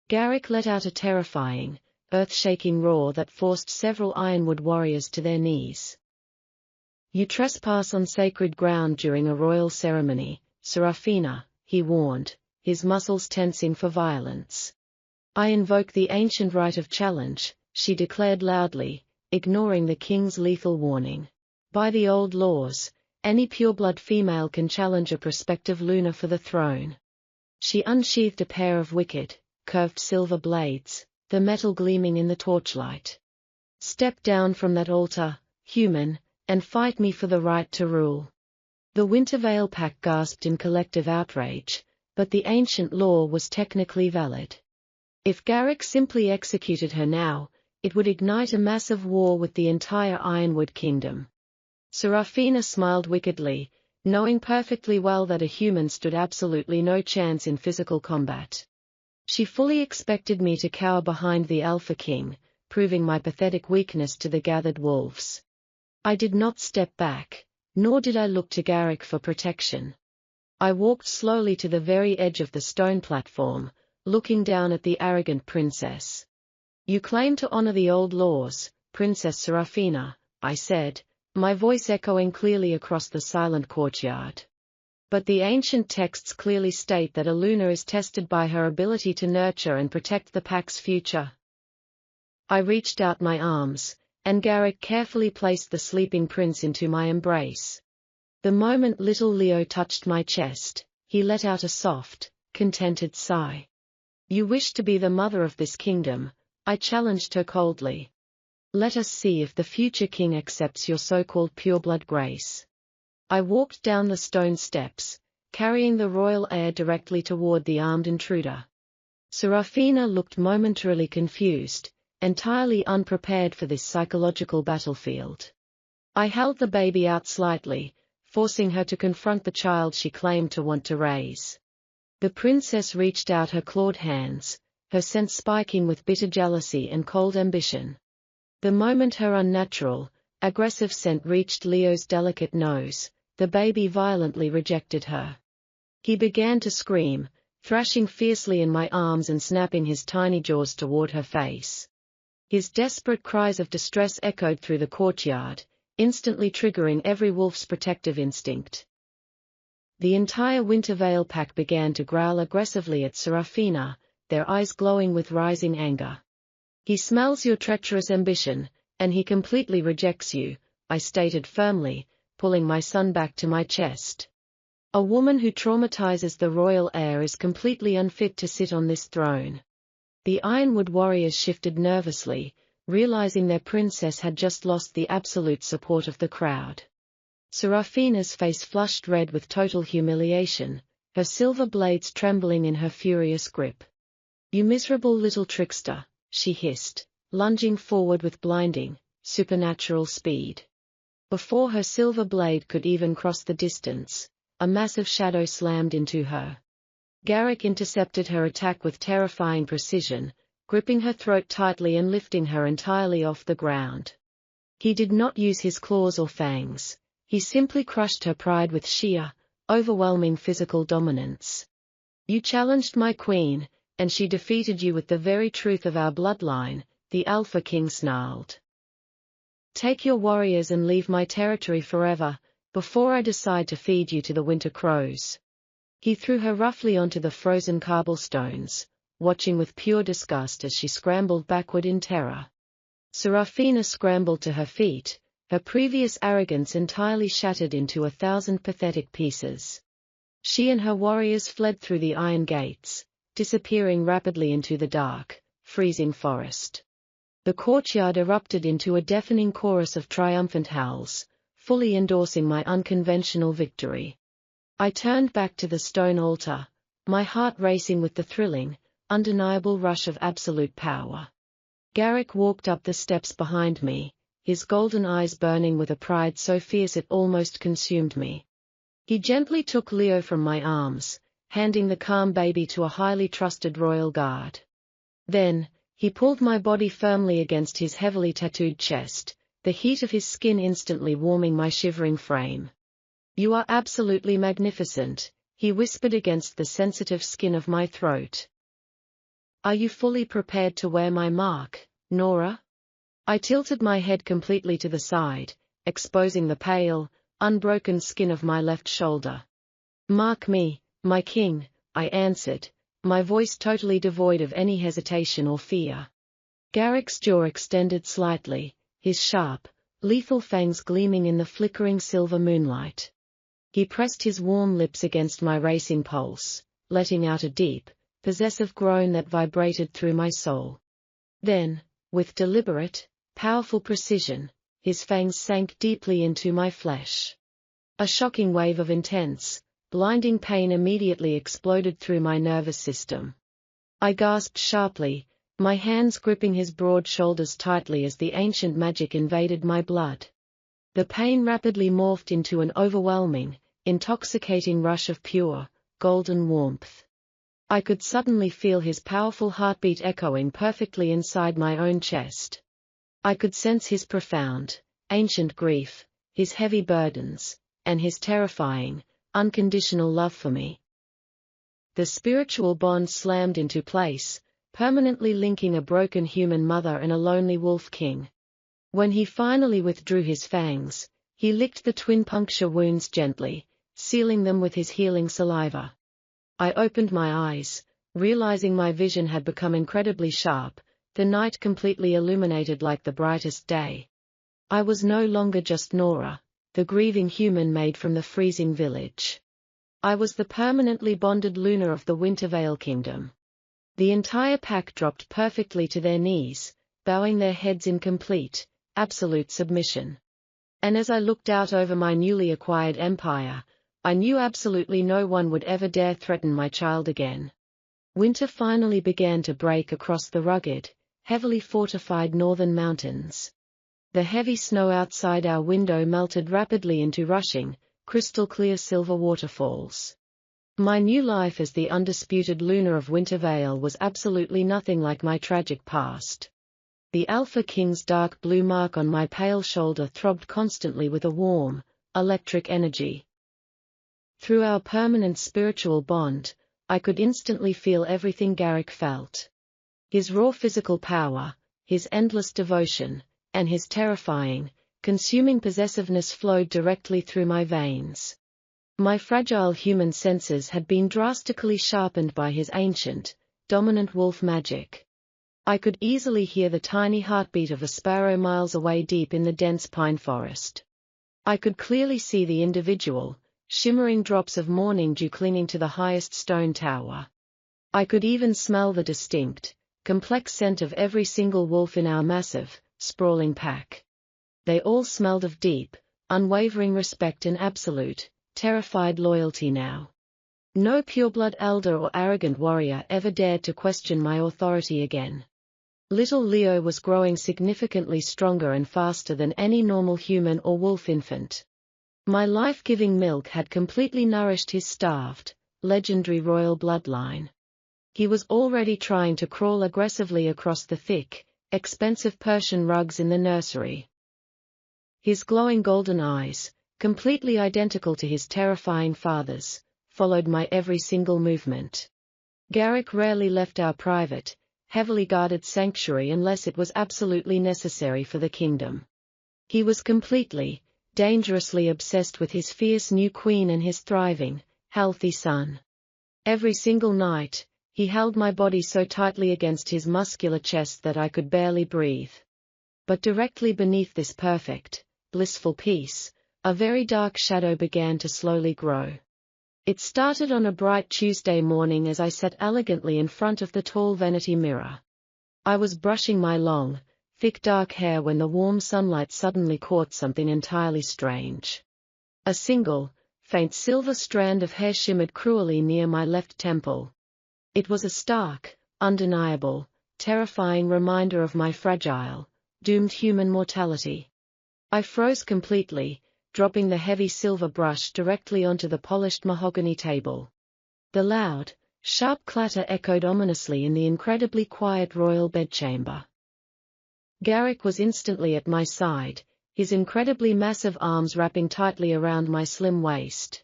[SPEAKER 1] Garrick let out a terrifying, earth-shaking roar that forced several Ironwood warriors to their knees. "You trespass on sacred ground during a royal ceremony, Serafina," he warned, his muscles tensing for violence. "I invoke the ancient right of challenge," she declared loudly, ignoring the king's lethal warning. "By the old laws, any pureblood female can challenge a prospective Luna for the throne." She unsheathed a pair of wicked, curved silver blades, the metal gleaming in the torchlight. "Step down from that altar, human, and fight me for the right to rule." The Wintervale pack gasped in collective outrage, but the ancient law was technically valid. If Garrick simply executed her now, it would ignite a massive war with the entire Ironwood Kingdom. Serafina smiled wickedly, knowing perfectly well that a human stood absolutely no chance in physical combat. She fully expected me to cower behind the Alpha King, proving my pathetic weakness to the gathered wolves. I did not step back, nor did I look to Garrick for protection. I walked slowly to the very edge of the stone platform, looking down at the arrogant princess. "You claim to honor the old laws, Princess Serafina," I said, my voice echoing clearly across the silent courtyard. "But the ancient texts clearly state that a Luna is tested by her ability to nurture and protect the pack's future." I reached out my arms, and Garrick carefully placed the sleeping prince into my embrace. The moment little Leo touched my chest, he let out a soft, contented sigh. "You wish to be the mother of this kingdom," I challenged her coldly. "Let us see if the future king accepts your so-called pureblood grace." I walked down the stone steps, carrying the royal heir directly toward the armed intruder. Serafina looked momentarily confused, entirely unprepared for this psychological battlefield. I held the baby out slightly, forcing her to confront the child she claimed to want to raise. The princess reached out her clawed hands, her sense spiking with bitter jealousy and cold ambition. The moment her unnatural, aggressive scent reached Leo's delicate nose, the baby violently rejected her. He began to scream, thrashing fiercely in my arms and snapping his tiny jaws toward her face. His desperate cries of distress echoed through the courtyard, instantly triggering every wolf's protective instinct. The entire Wintervale pack began to growl aggressively at Serafina, their eyes glowing with rising anger. "He smells your treacherous ambition, and he completely rejects you," I stated firmly, pulling my son back to my chest. "A woman who traumatizes the royal heir is completely unfit to sit on this throne." The Ironwood warriors shifted nervously, realizing their princess had just lost the absolute support of the crowd. Serafina's face flushed red with total humiliation, her silver blades trembling in her furious grip. "You miserable little trickster," she hissed, lunging forward with blinding, supernatural speed. Before her silver blade could even cross the distance, a massive shadow slammed into her. Garrick intercepted her attack with terrifying precision, gripping her throat tightly and lifting her entirely off the ground. He did not use his claws or fangs, he simply crushed her pride with sheer, overwhelming physical dominance. "You challenged my queen, and she defeated you with the very truth of our bloodline," the Alpha King snarled. "Take your warriors and leave my territory forever, before I decide to feed you to the winter crows." He threw her roughly onto the frozen cobblestones, watching with pure disgust as she scrambled backward in terror. Serafina scrambled to her feet, her previous arrogance entirely shattered into 1,000 pathetic pieces. She and her warriors fled through the iron gates, disappearing rapidly into the dark, freezing forest. The courtyard erupted into a deafening chorus of triumphant howls, fully endorsing my unconventional victory. I turned back to the stone altar, my heart racing with the thrilling, undeniable rush of absolute power. Garrick walked up the steps behind me, his golden eyes burning with a pride so fierce it almost consumed me. He gently took Leo from my arms, handing the calm baby to a highly trusted royal guard. Then, he pulled my body firmly against his heavily tattooed chest, the heat of his skin instantly warming my shivering frame. "You are absolutely magnificent," he whispered against the sensitive skin of my throat. "Are you fully prepared to wear my mark, Nora?" I tilted my head completely to the side, exposing the pale, unbroken skin of my left shoulder. "Mark me, my king," I answered, my voice totally devoid of any hesitation or fear. Garrick's jaw extended slightly, his sharp, lethal fangs gleaming in the flickering silver moonlight. He pressed his warm lips against my racing pulse, letting out a deep, possessive groan that vibrated through my soul. Then, with deliberate, powerful precision, his fangs sank deeply into my flesh. A shocking wave of intense, blinding pain immediately exploded through my nervous system. I gasped sharply, my hands gripping his broad shoulders tightly as the ancient magic invaded my blood. The pain rapidly morphed into an overwhelming, intoxicating rush of pure, golden warmth. I could suddenly feel his powerful heartbeat echoing perfectly inside my own chest. I could sense his profound, ancient grief, his heavy burdens, and his terrifying, unconditional love for me. The spiritual bond slammed into place, permanently linking a broken human mother and a lonely wolf king. When he finally withdrew his fangs, he licked the twin puncture wounds gently, sealing them with his healing saliva. I opened my eyes, realizing my vision had become incredibly sharp, the night completely illuminated like the brightest day. I was no longer just Nora, the grieving human maid from the freezing village. I was the permanently bonded Luna of the Wintervale kingdom. The entire pack dropped perfectly to their knees, bowing their heads in complete, absolute submission. And as I looked out over my newly acquired empire, I knew absolutely no one would ever dare threaten my child again. Winter finally began to break across the rugged, heavily fortified northern mountains. The heavy snow outside our window melted rapidly into rushing, crystal-clear silver waterfalls. My new life as the undisputed Luna of Wintervale was absolutely nothing like my tragic past. The Alpha King's dark blue mark on my pale shoulder throbbed constantly with a warm, electric energy. Through our permanent spiritual bond, I could instantly feel everything Garrick felt. His raw physical power, his endless devotion, and his terrifying, consuming possessiveness flowed directly through my veins. My fragile human senses had been drastically sharpened by his ancient, dominant wolf magic. I could easily hear the tiny heartbeat of a sparrow miles away deep in the dense pine forest. I could clearly see the individual, shimmering drops of morning dew clinging to the highest stone tower. I could even smell the distinct, complex scent of every single wolf in our massive, sprawling pack. They all smelled of deep, unwavering respect and absolute, terrified loyalty now. No pureblood elder or arrogant warrior ever dared to question my authority again. Little Leo was growing significantly stronger and faster than any normal human or wolf infant. My life-giving milk had completely nourished his starved, legendary royal bloodline. He was already trying to crawl aggressively across the thick, expensive Persian rugs in the nursery. His glowing golden eyes, completely identical to his terrifying father's, followed my every single movement. Garrick rarely left our private, heavily guarded sanctuary unless it was absolutely necessary for the kingdom. He was completely, dangerously obsessed with his fierce new queen and his thriving, healthy son. Every single night, he held my body so tightly against his muscular chest that I could barely breathe. But directly beneath this perfect, blissful peace, a very dark shadow began to slowly grow. It started on a bright Tuesday morning as I sat elegantly in front of the tall vanity mirror. I was brushing my long, thick dark hair when the warm sunlight suddenly caught something entirely strange. A single, faint silver strand of hair shimmered cruelly near my left temple. It was a stark, undeniable, terrifying reminder of my fragile, doomed human mortality. I froze completely, dropping the heavy silver brush directly onto the polished mahogany table. The loud, sharp clatter echoed ominously in the incredibly quiet royal bedchamber. Garrick was instantly at my side, his incredibly massive arms wrapping tightly around my slim waist.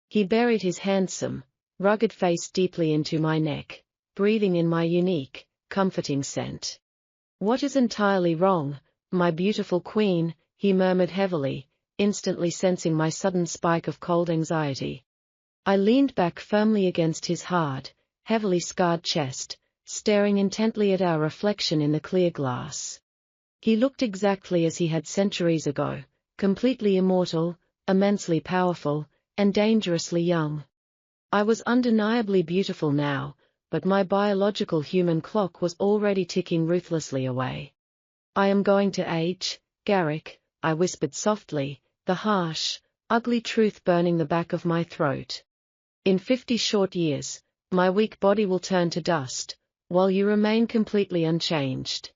[SPEAKER 1] He buried his handsome, rugged face deeply into my neck, breathing in my unique, comforting scent. "What is entirely wrong, my beautiful queen?" he murmured heavily, instantly sensing my sudden spike of cold anxiety. I leaned back firmly against his hard, heavily scarred chest, staring intently at our reflection in the clear glass. He looked exactly as he had centuries ago, completely immortal, immensely powerful, and dangerously young. I was undeniably beautiful now, but my biological human clock was already ticking ruthlessly away. I am going to age, Garrick, I whispered softly, the harsh, ugly truth burning the back of my throat. In 50 short years, my weak body will turn to dust, while you remain completely unchanged.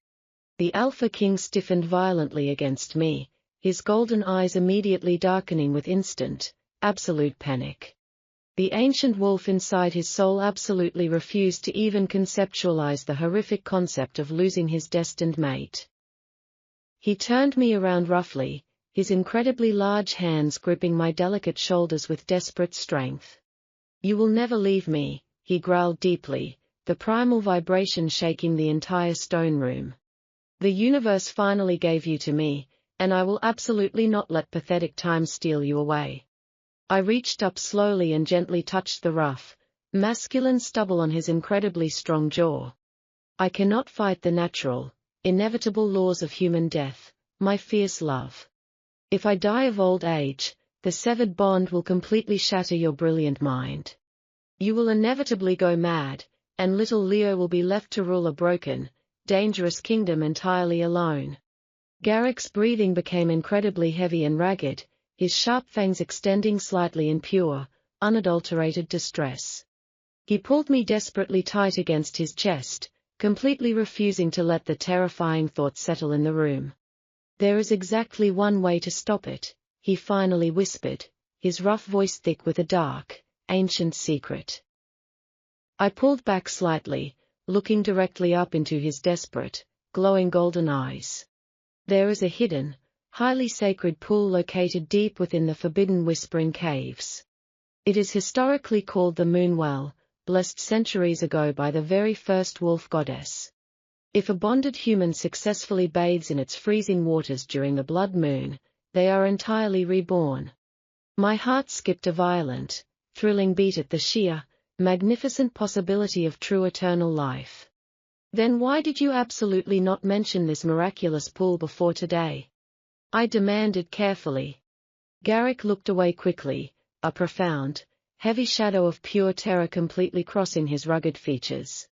[SPEAKER 1] The Alpha King stiffened violently against me, his golden eyes immediately darkening with instant, absolute panic. The ancient wolf inside his soul absolutely refused to even conceptualize the horrific concept of losing his destined mate. He turned me around roughly, his incredibly large hands gripping my delicate shoulders with desperate strength. You will never leave me, he growled deeply, the primal vibration shaking the entire stone room. The universe finally gave you to me, and I will absolutely not let pathetic time steal you away. I reached up slowly and gently touched the rough, masculine stubble on his incredibly strong jaw. I cannot fight the natural, inevitable laws of human death, my fierce love. If I die of old age, the severed bond will completely shatter your brilliant mind. You will inevitably go mad, and little Leo will be left to rule a broken, dangerous kingdom entirely alone. Garrick's breathing became incredibly heavy and ragged, his sharp fangs extending slightly in pure, unadulterated distress. He pulled me desperately tight against his chest, completely refusing to let the terrifying thought settle in the room. There is exactly one way to stop it, he finally whispered, his rough voice thick with a dark, ancient secret. I pulled back slightly, looking directly up into his desperate, glowing golden eyes. There is a hidden, highly sacred pool located deep within the forbidden Whispering Caves. It is historically called the Moonwell, blessed centuries ago by the very first wolf goddess. If a bonded human successfully bathes in its freezing waters during the blood moon, they are entirely reborn. My heart skipped a violent, thrilling beat at the sheer, magnificent possibility of true eternal life. Then why did you absolutely not mention this miraculous pool before today? I demanded carefully. Garrick looked away quickly, a profound, heavy shadow of pure terror completely crossing his rugged features.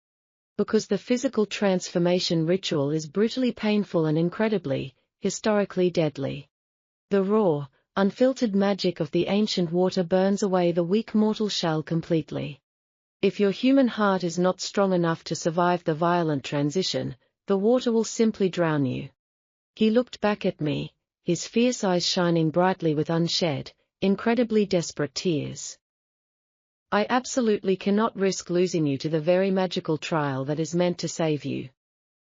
[SPEAKER 1] Because the physical transformation ritual is brutally painful and incredibly, historically deadly. The raw, unfiltered magic of the ancient water burns away the weak mortal shell completely. If your human heart is not strong enough to survive the violent transition, the water will simply drown you. He looked back at me, his fierce eyes shining brightly with unshed, incredibly desperate tears. I absolutely cannot risk losing you to the very magical trial that is meant to save you.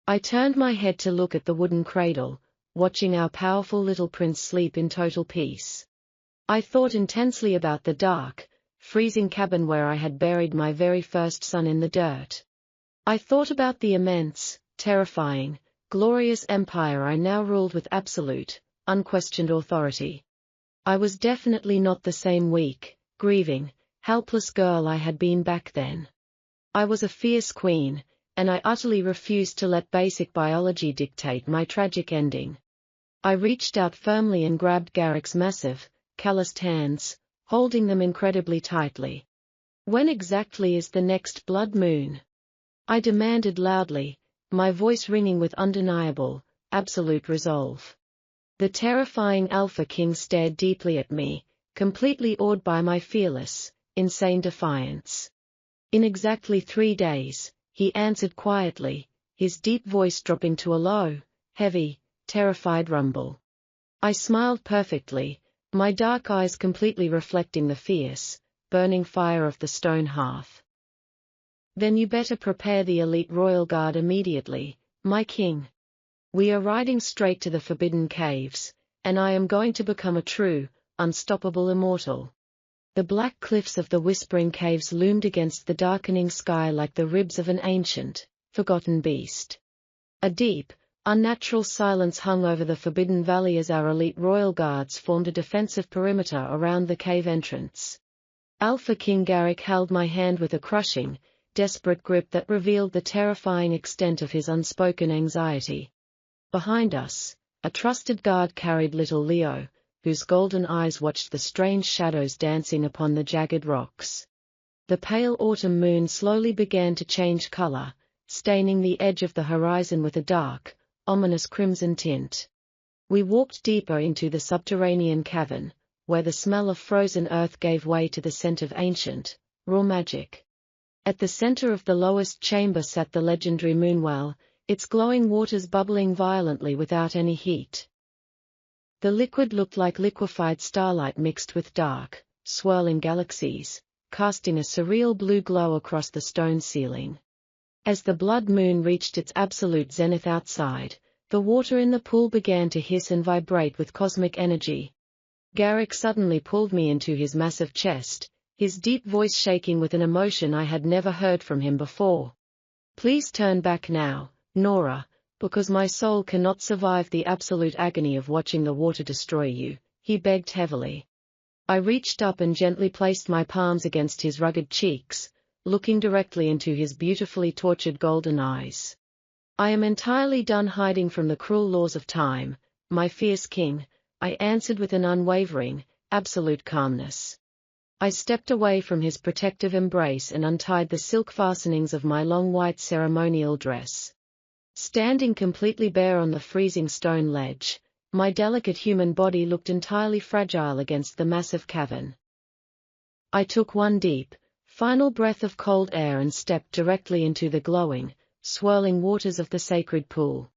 [SPEAKER 1] I turned my head to look at the wooden cradle, watching our powerful little prince sleep in total peace. I thought intensely about the dark, freezing cabin where I had buried my very first son in the dirt. I thought about the immense, terrifying, glorious empire I now ruled with absolute, unquestioned authority. I was definitely not the same weak, grieving, helpless girl I had been back then. I was a fierce queen, and I utterly refused to let basic biology dictate my tragic ending. I reached out firmly and grabbed Garrick's massive, calloused hands, holding them incredibly tightly. When exactly is the next blood moon? I demanded loudly, my voice ringing with undeniable, absolute resolve. The terrifying Alpha King stared deeply at me, completely awed by my fearless, insane defiance. In exactly 3 days, he answered quietly, his deep voice dropping to a low, heavy, terrified rumble. I smiled perfectly, my dark eyes completely reflecting the fierce, burning fire of the stone hearth. Then you better prepare the elite royal guard immediately, my king. We are riding straight to the forbidden caves, and I am going to become a true, unstoppable immortal. The black cliffs of the Whispering Caves loomed against the darkening sky like the ribs of an ancient, forgotten beast. A deep, unnatural silence hung over the forbidden valley as our elite royal guards formed a defensive perimeter around the cave entrance. Alpha King Garrick held my hand with a crushing, desperate grip that revealed the terrifying extent of his unspoken anxiety. Behind us, a trusted guard carried little Leo, whose golden eyes watched the strange shadows dancing upon the jagged rocks. The pale autumn moon slowly began to change color, staining the edge of the horizon with a dark, ominous crimson tint. We walked deeper into the subterranean cavern, where the smell of frozen earth gave way to the scent of ancient, raw magic. At the center of the lowest chamber sat the legendary moonwell, its glowing waters bubbling violently without any heat. The liquid looked like liquefied starlight mixed with dark, swirling galaxies, casting a surreal blue glow across the stone ceiling. As the blood moon reached its absolute zenith outside, the water in the pool began to hiss and vibrate with cosmic energy. Garrick suddenly pulled me into his massive chest, his deep voice shaking with an emotion I had never heard from him before. "Please turn back now, Nora, because my soul cannot survive the absolute agony of watching the water destroy you," he begged heavily. I reached up and gently placed my palms against his rugged cheeks, looking directly into his beautifully tortured golden eyes. "I am entirely done hiding from the cruel laws of time, my fierce king," I answered with an unwavering, absolute calmness. I stepped away from his protective embrace and untied the silk fastenings of my long white ceremonial dress. Standing completely bare on the freezing stone ledge, my delicate human body looked entirely fragile against the massive cavern. I took one deep, final breath of cold air and stepped directly into the glowing, swirling waters of the sacred pool.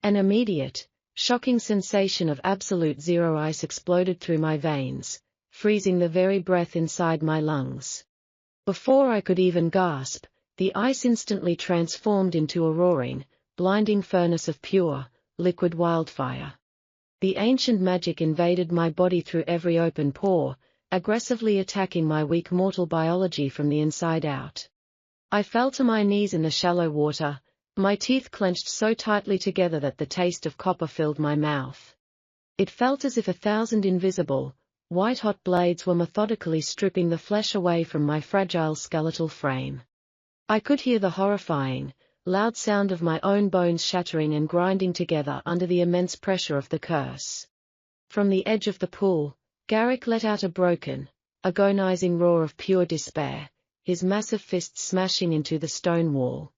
[SPEAKER 1] An immediate, shocking sensation of absolute zero ice exploded through my veins, freezing the very breath inside my lungs. Before I could even gasp, the ice instantly transformed into a roaring, blinding furnace of pure, liquid wildfire. The ancient magic invaded my body through every open pore, aggressively attacking my weak mortal biology from the inside out. I fell to my knees in the shallow water, my teeth clenched so tightly together that the taste of copper filled my mouth. It felt as if 1,000 invisible, white-hot blades were methodically stripping the flesh away from my fragile skeletal frame. I could hear the horrifying, loud sound of my own bones shattering and grinding together under the immense pressure of the curse. From the edge of the pool, Garrick let out a broken, agonizing roar of pure despair, his massive fists smashing into the stone wall.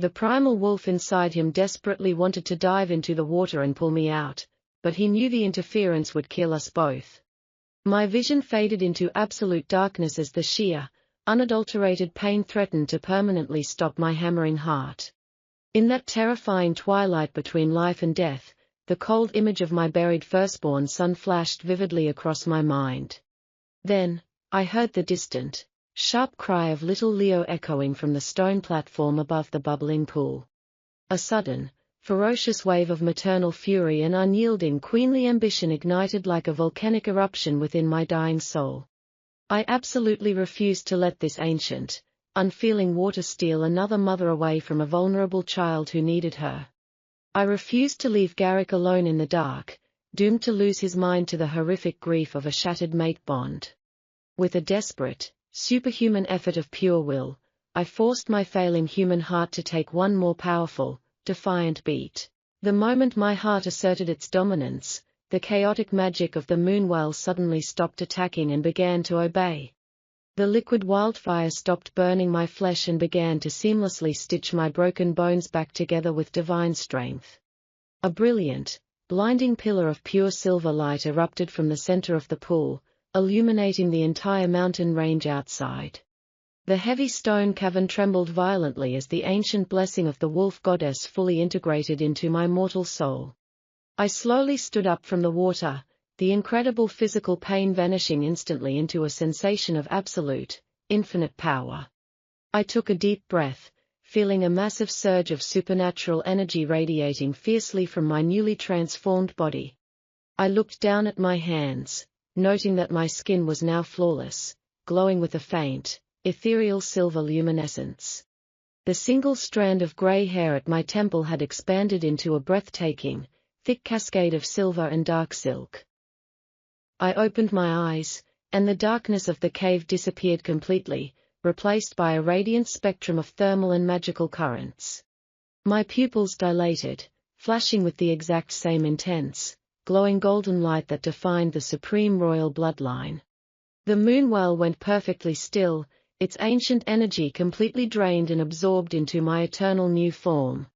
[SPEAKER 1] The primal wolf inside him desperately wanted to dive into the water and pull me out, but he knew the interference would kill us both. My vision faded into absolute darkness as the sheer, unadulterated pain threatened to permanently stop my hammering heart. In that terrifying twilight between life and death, the cold image of my buried firstborn son flashed vividly across my mind. Then, I heard the distant, sharp cry of little Leo echoing from the stone platform above the bubbling pool. A sudden, ferocious wave of maternal fury and unyielding queenly ambition ignited like a volcanic eruption within my dying soul. I absolutely refused to let this ancient, unfeeling water steal another mother away from a vulnerable child who needed her. I refused to leave Garrick alone in the dark, doomed to lose his mind to the horrific grief of a shattered mate bond. With a desperate, superhuman effort of pure will, I forced my failing human heart to take one more powerful, defiant beat. The moment my heart asserted its dominance, the chaotic magic of the moonwell suddenly stopped attacking and began to obey. The liquid wildfire stopped burning my flesh and began to seamlessly stitch my broken bones back together with divine strength. A brilliant, blinding pillar of pure silver light erupted from the center of the pool, illuminating the entire mountain range outside. The heavy stone cavern trembled violently as the ancient blessing of the wolf goddess fully integrated into my mortal soul. I slowly stood up from the water, the incredible physical pain vanishing instantly into a sensation of absolute, infinite power. I took a deep breath, feeling a massive surge of supernatural energy radiating fiercely from my newly transformed body. I looked down at my hands, noting that my skin was now flawless, glowing with a faint, ethereal silver luminescence. The single strand of gray hair at my temple had expanded into a breathtaking, thick cascade of silver and dark silk. I opened my eyes, and the darkness of the cave disappeared completely, replaced by a radiant spectrum of thermal and magical currents. My pupils dilated, flashing with the exact same intense, glowing golden light that defined the supreme royal bloodline. The moon well went perfectly still, its ancient energy completely drained and absorbed into my eternal new form.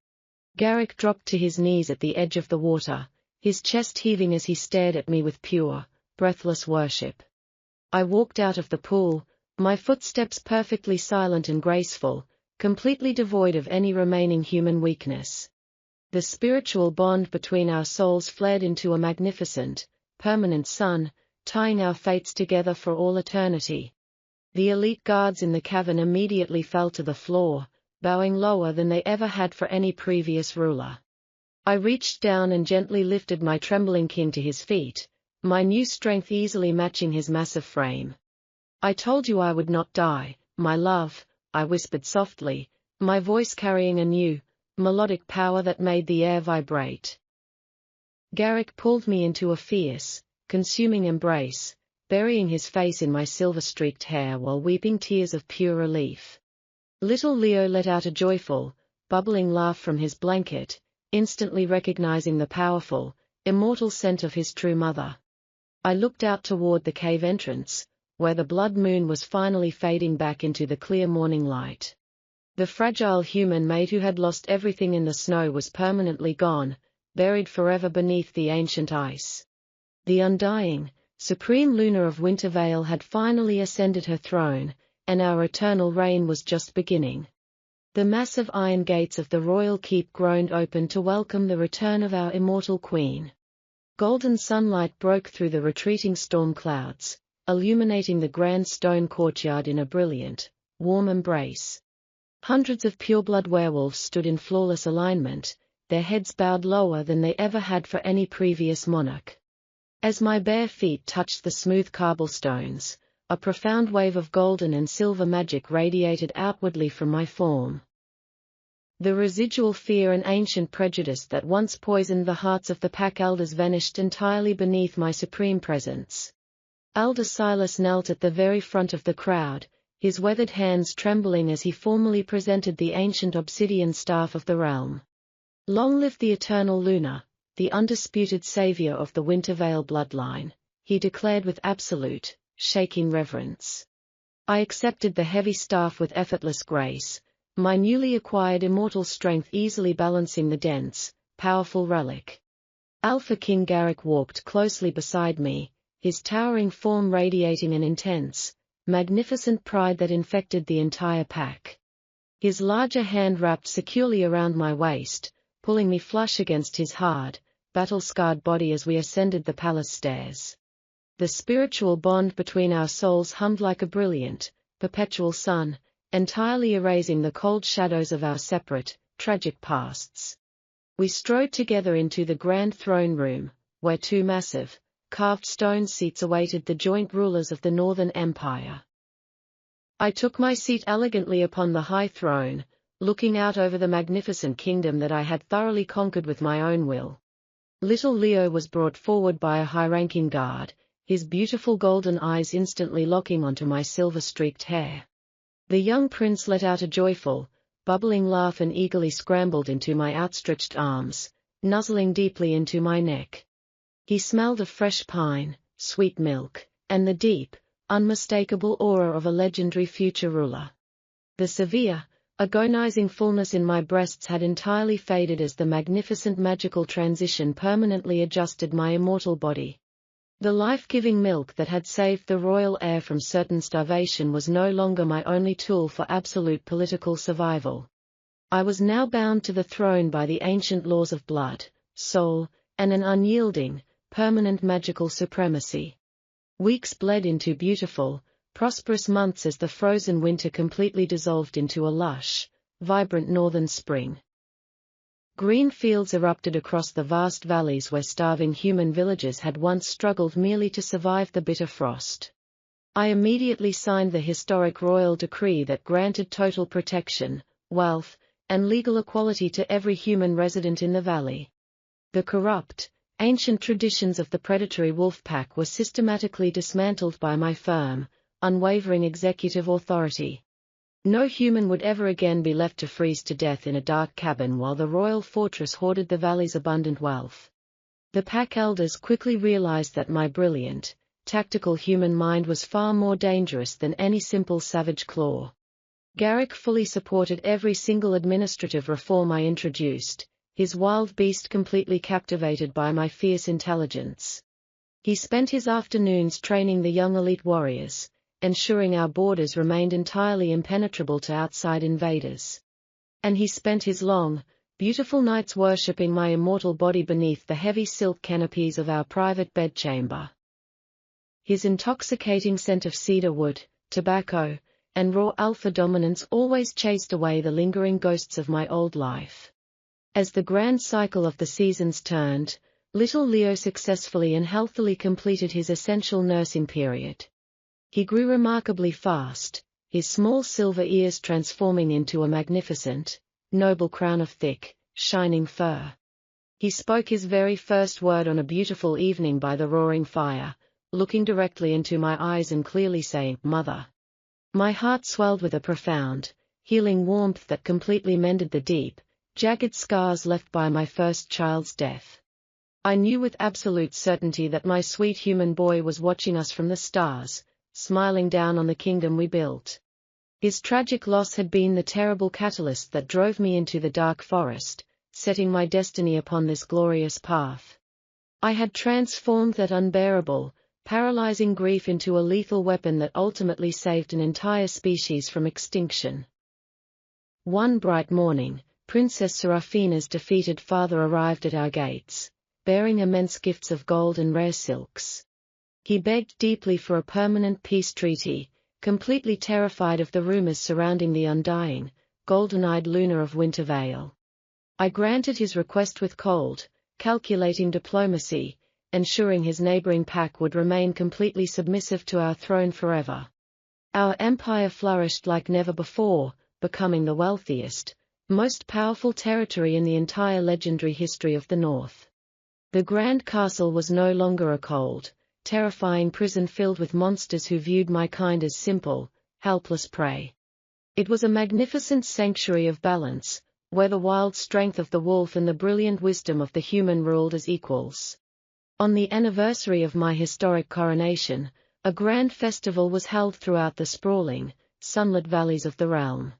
[SPEAKER 1] Garrick dropped to his knees at the edge of the water, his chest heaving as he stared at me with pure, breathless worship. I walked out of the pool, my footsteps perfectly silent and graceful, completely devoid of any remaining human weakness. The spiritual bond between our souls flared into a magnificent, permanent sun, tying our fates together for all eternity. The elite guards in the cavern immediately fell to the floor, bowing lower than they ever had for any previous ruler. I reached down and gently lifted my trembling king to his feet, my new strength easily matching his massive frame. "I told you I would not die, my love," I whispered softly, my voice carrying a new, melodic power that made the air vibrate. Garrick pulled me into a fierce, consuming embrace, burying his face in my silver-streaked hair while weeping tears of pure relief. Little Leo let out a joyful, bubbling laugh from his blanket, instantly recognizing the powerful, immortal scent of his true mother. I looked out toward the cave entrance, where the blood moon was finally fading back into the clear morning light. The fragile human maid who had lost everything in the snow was permanently gone, buried forever beneath the ancient ice. The undying, supreme Luna of Wintervale had finally ascended her throne, and our eternal reign was just beginning. The massive iron gates of the royal keep groaned open to welcome the return of our immortal queen. Golden sunlight broke through the retreating storm clouds, illuminating the grand stone courtyard in a brilliant, warm embrace. Hundreds of pureblood werewolves stood in flawless alignment, their heads bowed lower than they ever had for any previous monarch. As my bare feet touched the smooth cobblestones, a profound wave of golden and silver magic radiated outwardly from my form. The residual fear and ancient prejudice that once poisoned the hearts of the pack elders vanished entirely beneath my supreme presence. Elder Silas knelt at the very front of the crowd, his weathered hands trembling as he formally presented the ancient obsidian staff of the realm. "Long live the eternal Luna, the undisputed savior of the Wintervale bloodline," he declared with absolute, shaking reverence. I accepted the heavy staff with effortless grace, my newly acquired immortal strength easily balancing the dense, powerful relic. Alpha King Garrick walked closely beside me, his towering form radiating an intense, magnificent pride that infected the entire pack. His larger hand wrapped securely around my waist, pulling me flush against his hard, battle-scarred body as we ascended the palace stairs. The spiritual bond between our souls hummed like a brilliant, perpetual sun, entirely erasing the cold shadows of our separate, tragic pasts. We strode together into the grand throne room, where two massive, carved stone seats awaited the joint rulers of the Northern Empire. I took my seat elegantly upon the high throne, looking out over the magnificent kingdom that I had thoroughly conquered with my own will. Little Leo was brought forward by a high-ranking guard, his beautiful golden eyes instantly locking onto my silver-streaked hair. The young prince let out a joyful, bubbling laugh and eagerly scrambled into my outstretched arms, nuzzling deeply into my neck. He smelled of fresh pine, sweet milk, and the deep, unmistakable aura of a legendary future ruler. The severe, agonizing fullness in my breasts had entirely faded as the magnificent magical transition permanently adjusted my immortal body. The life-giving milk that had saved the royal heir from certain starvation was no longer my only tool for absolute political survival. I was now bound to the throne by the ancient laws of blood, soul, and an unyielding, permanent magical supremacy. Weeks bled into beautiful, prosperous months as the frozen winter completely dissolved into a lush, vibrant northern spring. Green fields erupted across the vast valleys where starving human villages had once struggled merely to survive the bitter frost. I immediately signed the historic royal decree that granted total protection, wealth, and legal equality to every human resident in the valley. The corrupt, ancient traditions of the predatory wolf pack were systematically dismantled by my firm, unwavering executive authority. No human would ever again be left to freeze to death in a dark cabin while the royal fortress hoarded the valley's abundant wealth. The pack elders quickly realized that my brilliant, tactical human mind was far more dangerous than any simple savage claw. Garrick fully supported every single administrative reform I introduced, his wild beast completely captivated by my fierce intelligence. He spent his afternoons training the young elite warriors, ensuring our borders remained entirely impenetrable to outside invaders. And he spent his long, beautiful nights worshipping my immortal body beneath the heavy silk canopies of our private bedchamber. His intoxicating scent of cedar wood, tobacco, and raw alpha dominance always chased away the lingering ghosts of my old life. As the grand cycle of the seasons turned, little Leo successfully and healthily completed his essential nursing period. He grew remarkably fast, his small silver ears transforming into a magnificent, noble crown of thick, shining fur. He spoke his very first word on a beautiful evening by the roaring fire, looking directly into my eyes and clearly saying, "Mother." My heart swelled with a profound, healing warmth that completely mended the deep, jagged scars left by my first child's death. I knew with absolute certainty that my sweet human boy was watching us from the stars, smiling down on the kingdom we built. His tragic loss had been the terrible catalyst that drove me into the dark forest, setting my destiny upon this glorious path. I had transformed that unbearable, paralyzing grief into a lethal weapon that ultimately saved an entire species from extinction. One bright morning, Princess Serafina's defeated father arrived at our gates, bearing immense gifts of gold and rare silks. He begged deeply for a permanent peace treaty, completely terrified of the rumors surrounding the undying, golden-eyed Luna of Winter Vale. I granted his request with cold, calculating diplomacy, ensuring his neighboring pack would remain completely submissive to our throne forever. Our empire flourished like never before, becoming the wealthiest, most powerful territory in the entire legendary history of the North. The grand castle was no longer a cold, terrifying prison filled with monsters who viewed my kind as simple, helpless prey. It was a magnificent sanctuary of balance, where the wild strength of the wolf and the brilliant wisdom of the human ruled as equals. On the anniversary of my historic coronation, a grand festival was held throughout the sprawling, sunlit valleys of the realm.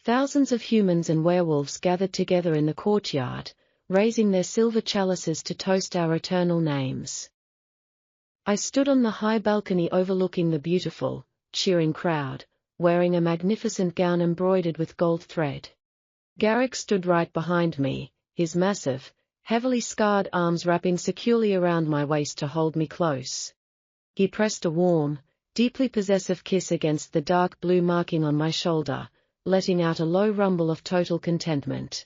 [SPEAKER 1] Thousands of humans and werewolves gathered together in the courtyard, raising their silver chalices to toast our eternal names. I stood on the high balcony overlooking the beautiful, cheering crowd, wearing a magnificent gown embroidered with gold thread. Garrick stood right behind me, his massive, heavily scarred arms wrapping securely around my waist to hold me close. He pressed a warm, deeply possessive kiss against the dark blue marking on my shoulder, letting out a low rumble of total contentment.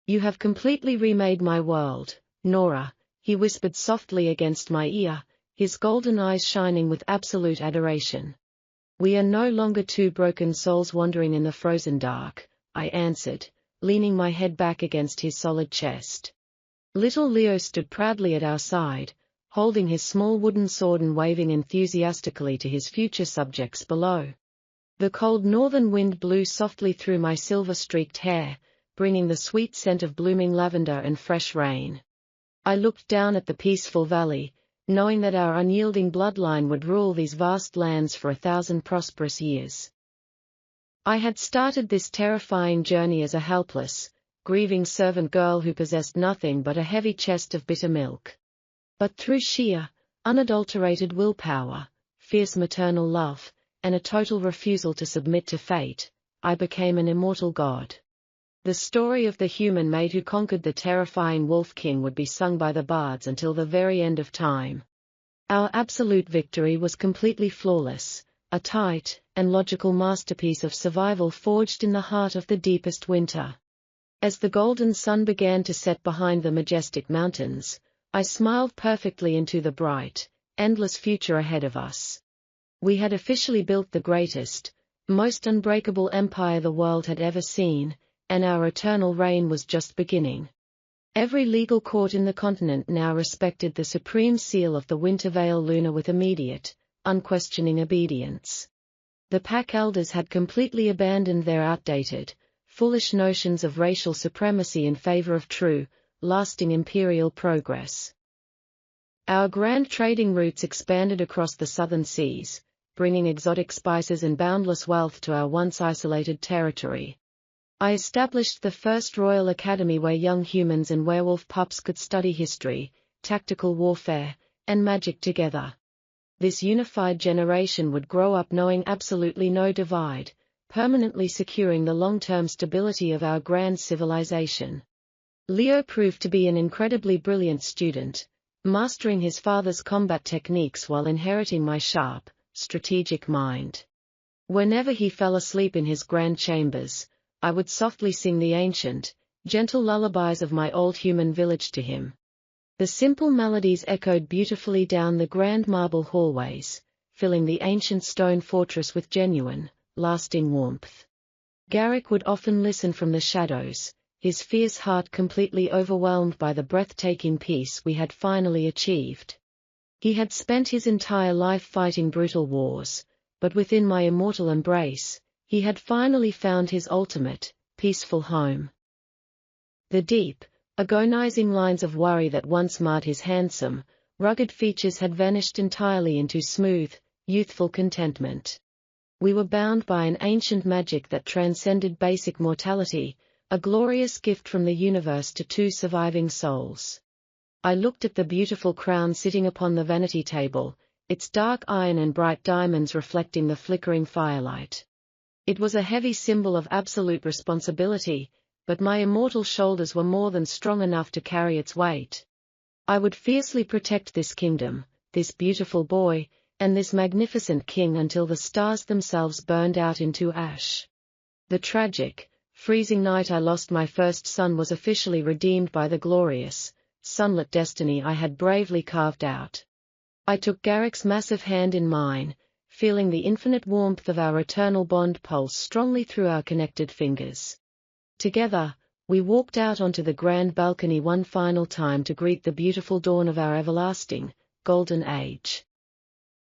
[SPEAKER 1] "You have completely remade my world, Nora," he whispered softly against my ear, his golden eyes shining with absolute adoration. "We are no longer two broken souls wandering in the frozen dark," I answered, leaning my head back against his solid chest. Little Leo stood proudly at our side, holding his small wooden sword and waving enthusiastically to his future subjects below. The cold northern wind blew softly through my silver-streaked hair, bringing the sweet scent of blooming lavender and fresh rain. I looked down at the peaceful valley, knowing that our unyielding bloodline would rule these vast lands for 1,000 prosperous years. I had started this terrifying journey as a helpless, grieving servant girl who possessed nothing but a heavy chest of bitter milk. But through sheer, unadulterated willpower, fierce maternal love, and a total refusal to submit to fate, I became an immortal god. The story of the human maid who conquered the terrifying Wolf King would be sung by the bards until the very end of time. Our absolute victory was completely flawless, a tight and logical masterpiece of survival forged in the heart of the deepest winter. As the golden sun began to set behind the majestic mountains, I smiled perfectly into the bright, endless future ahead of us. We had officially built the greatest, most unbreakable empire the world had ever seen, and our eternal reign was just beginning. Every legal court in the continent now respected the supreme seal of the Wintervale Luna with immediate, unquestioning obedience. The pack elders had completely abandoned their outdated, foolish notions of racial supremacy in favor of true, lasting imperial progress. Our grand trading routes expanded across the southern seas, bringing exotic spices and boundless wealth to our once isolated territory. I established the first Royal Academy where young humans and werewolf pups could study history, tactical warfare, and magic together. This unified generation would grow up knowing absolutely no divide, permanently securing the long-term stability of our grand civilization. Leo proved to be an incredibly brilliant student, mastering his father's combat techniques while inheriting my sharp, strategic mind. Whenever he fell asleep in his grand chambers, I would softly sing the ancient, gentle lullabies of my old human village to him. The simple melodies echoed beautifully down the grand marble hallways, filling the ancient stone fortress with genuine, lasting warmth. Garrick would often listen from the shadows, his fierce heart completely overwhelmed by the breathtaking peace we had finally achieved. He had spent his entire life fighting brutal wars, but within my immortal embrace, he had finally found his ultimate, peaceful home. The deep, agonizing lines of worry that once marred his handsome, rugged features had vanished entirely into smooth, youthful contentment. We were bound by an ancient magic that transcended basic mortality, a glorious gift from the universe to two surviving souls. I looked at the beautiful crown sitting upon the vanity table, its dark iron and bright diamonds reflecting the flickering firelight. It was a heavy symbol of absolute responsibility, but my immortal shoulders were more than strong enough to carry its weight. I would fiercely protect this kingdom, this beautiful boy, and this magnificent king until the stars themselves burned out into ash. The tragic, freezing night I lost my first son was officially redeemed by the glorious, sunlit destiny I had bravely carved out. I took Garrick's massive hand in mine, feeling the infinite warmth of our eternal bond pulse strongly through our connected fingers. Together, we walked out onto the grand balcony one final time to greet the beautiful dawn of our everlasting, golden age.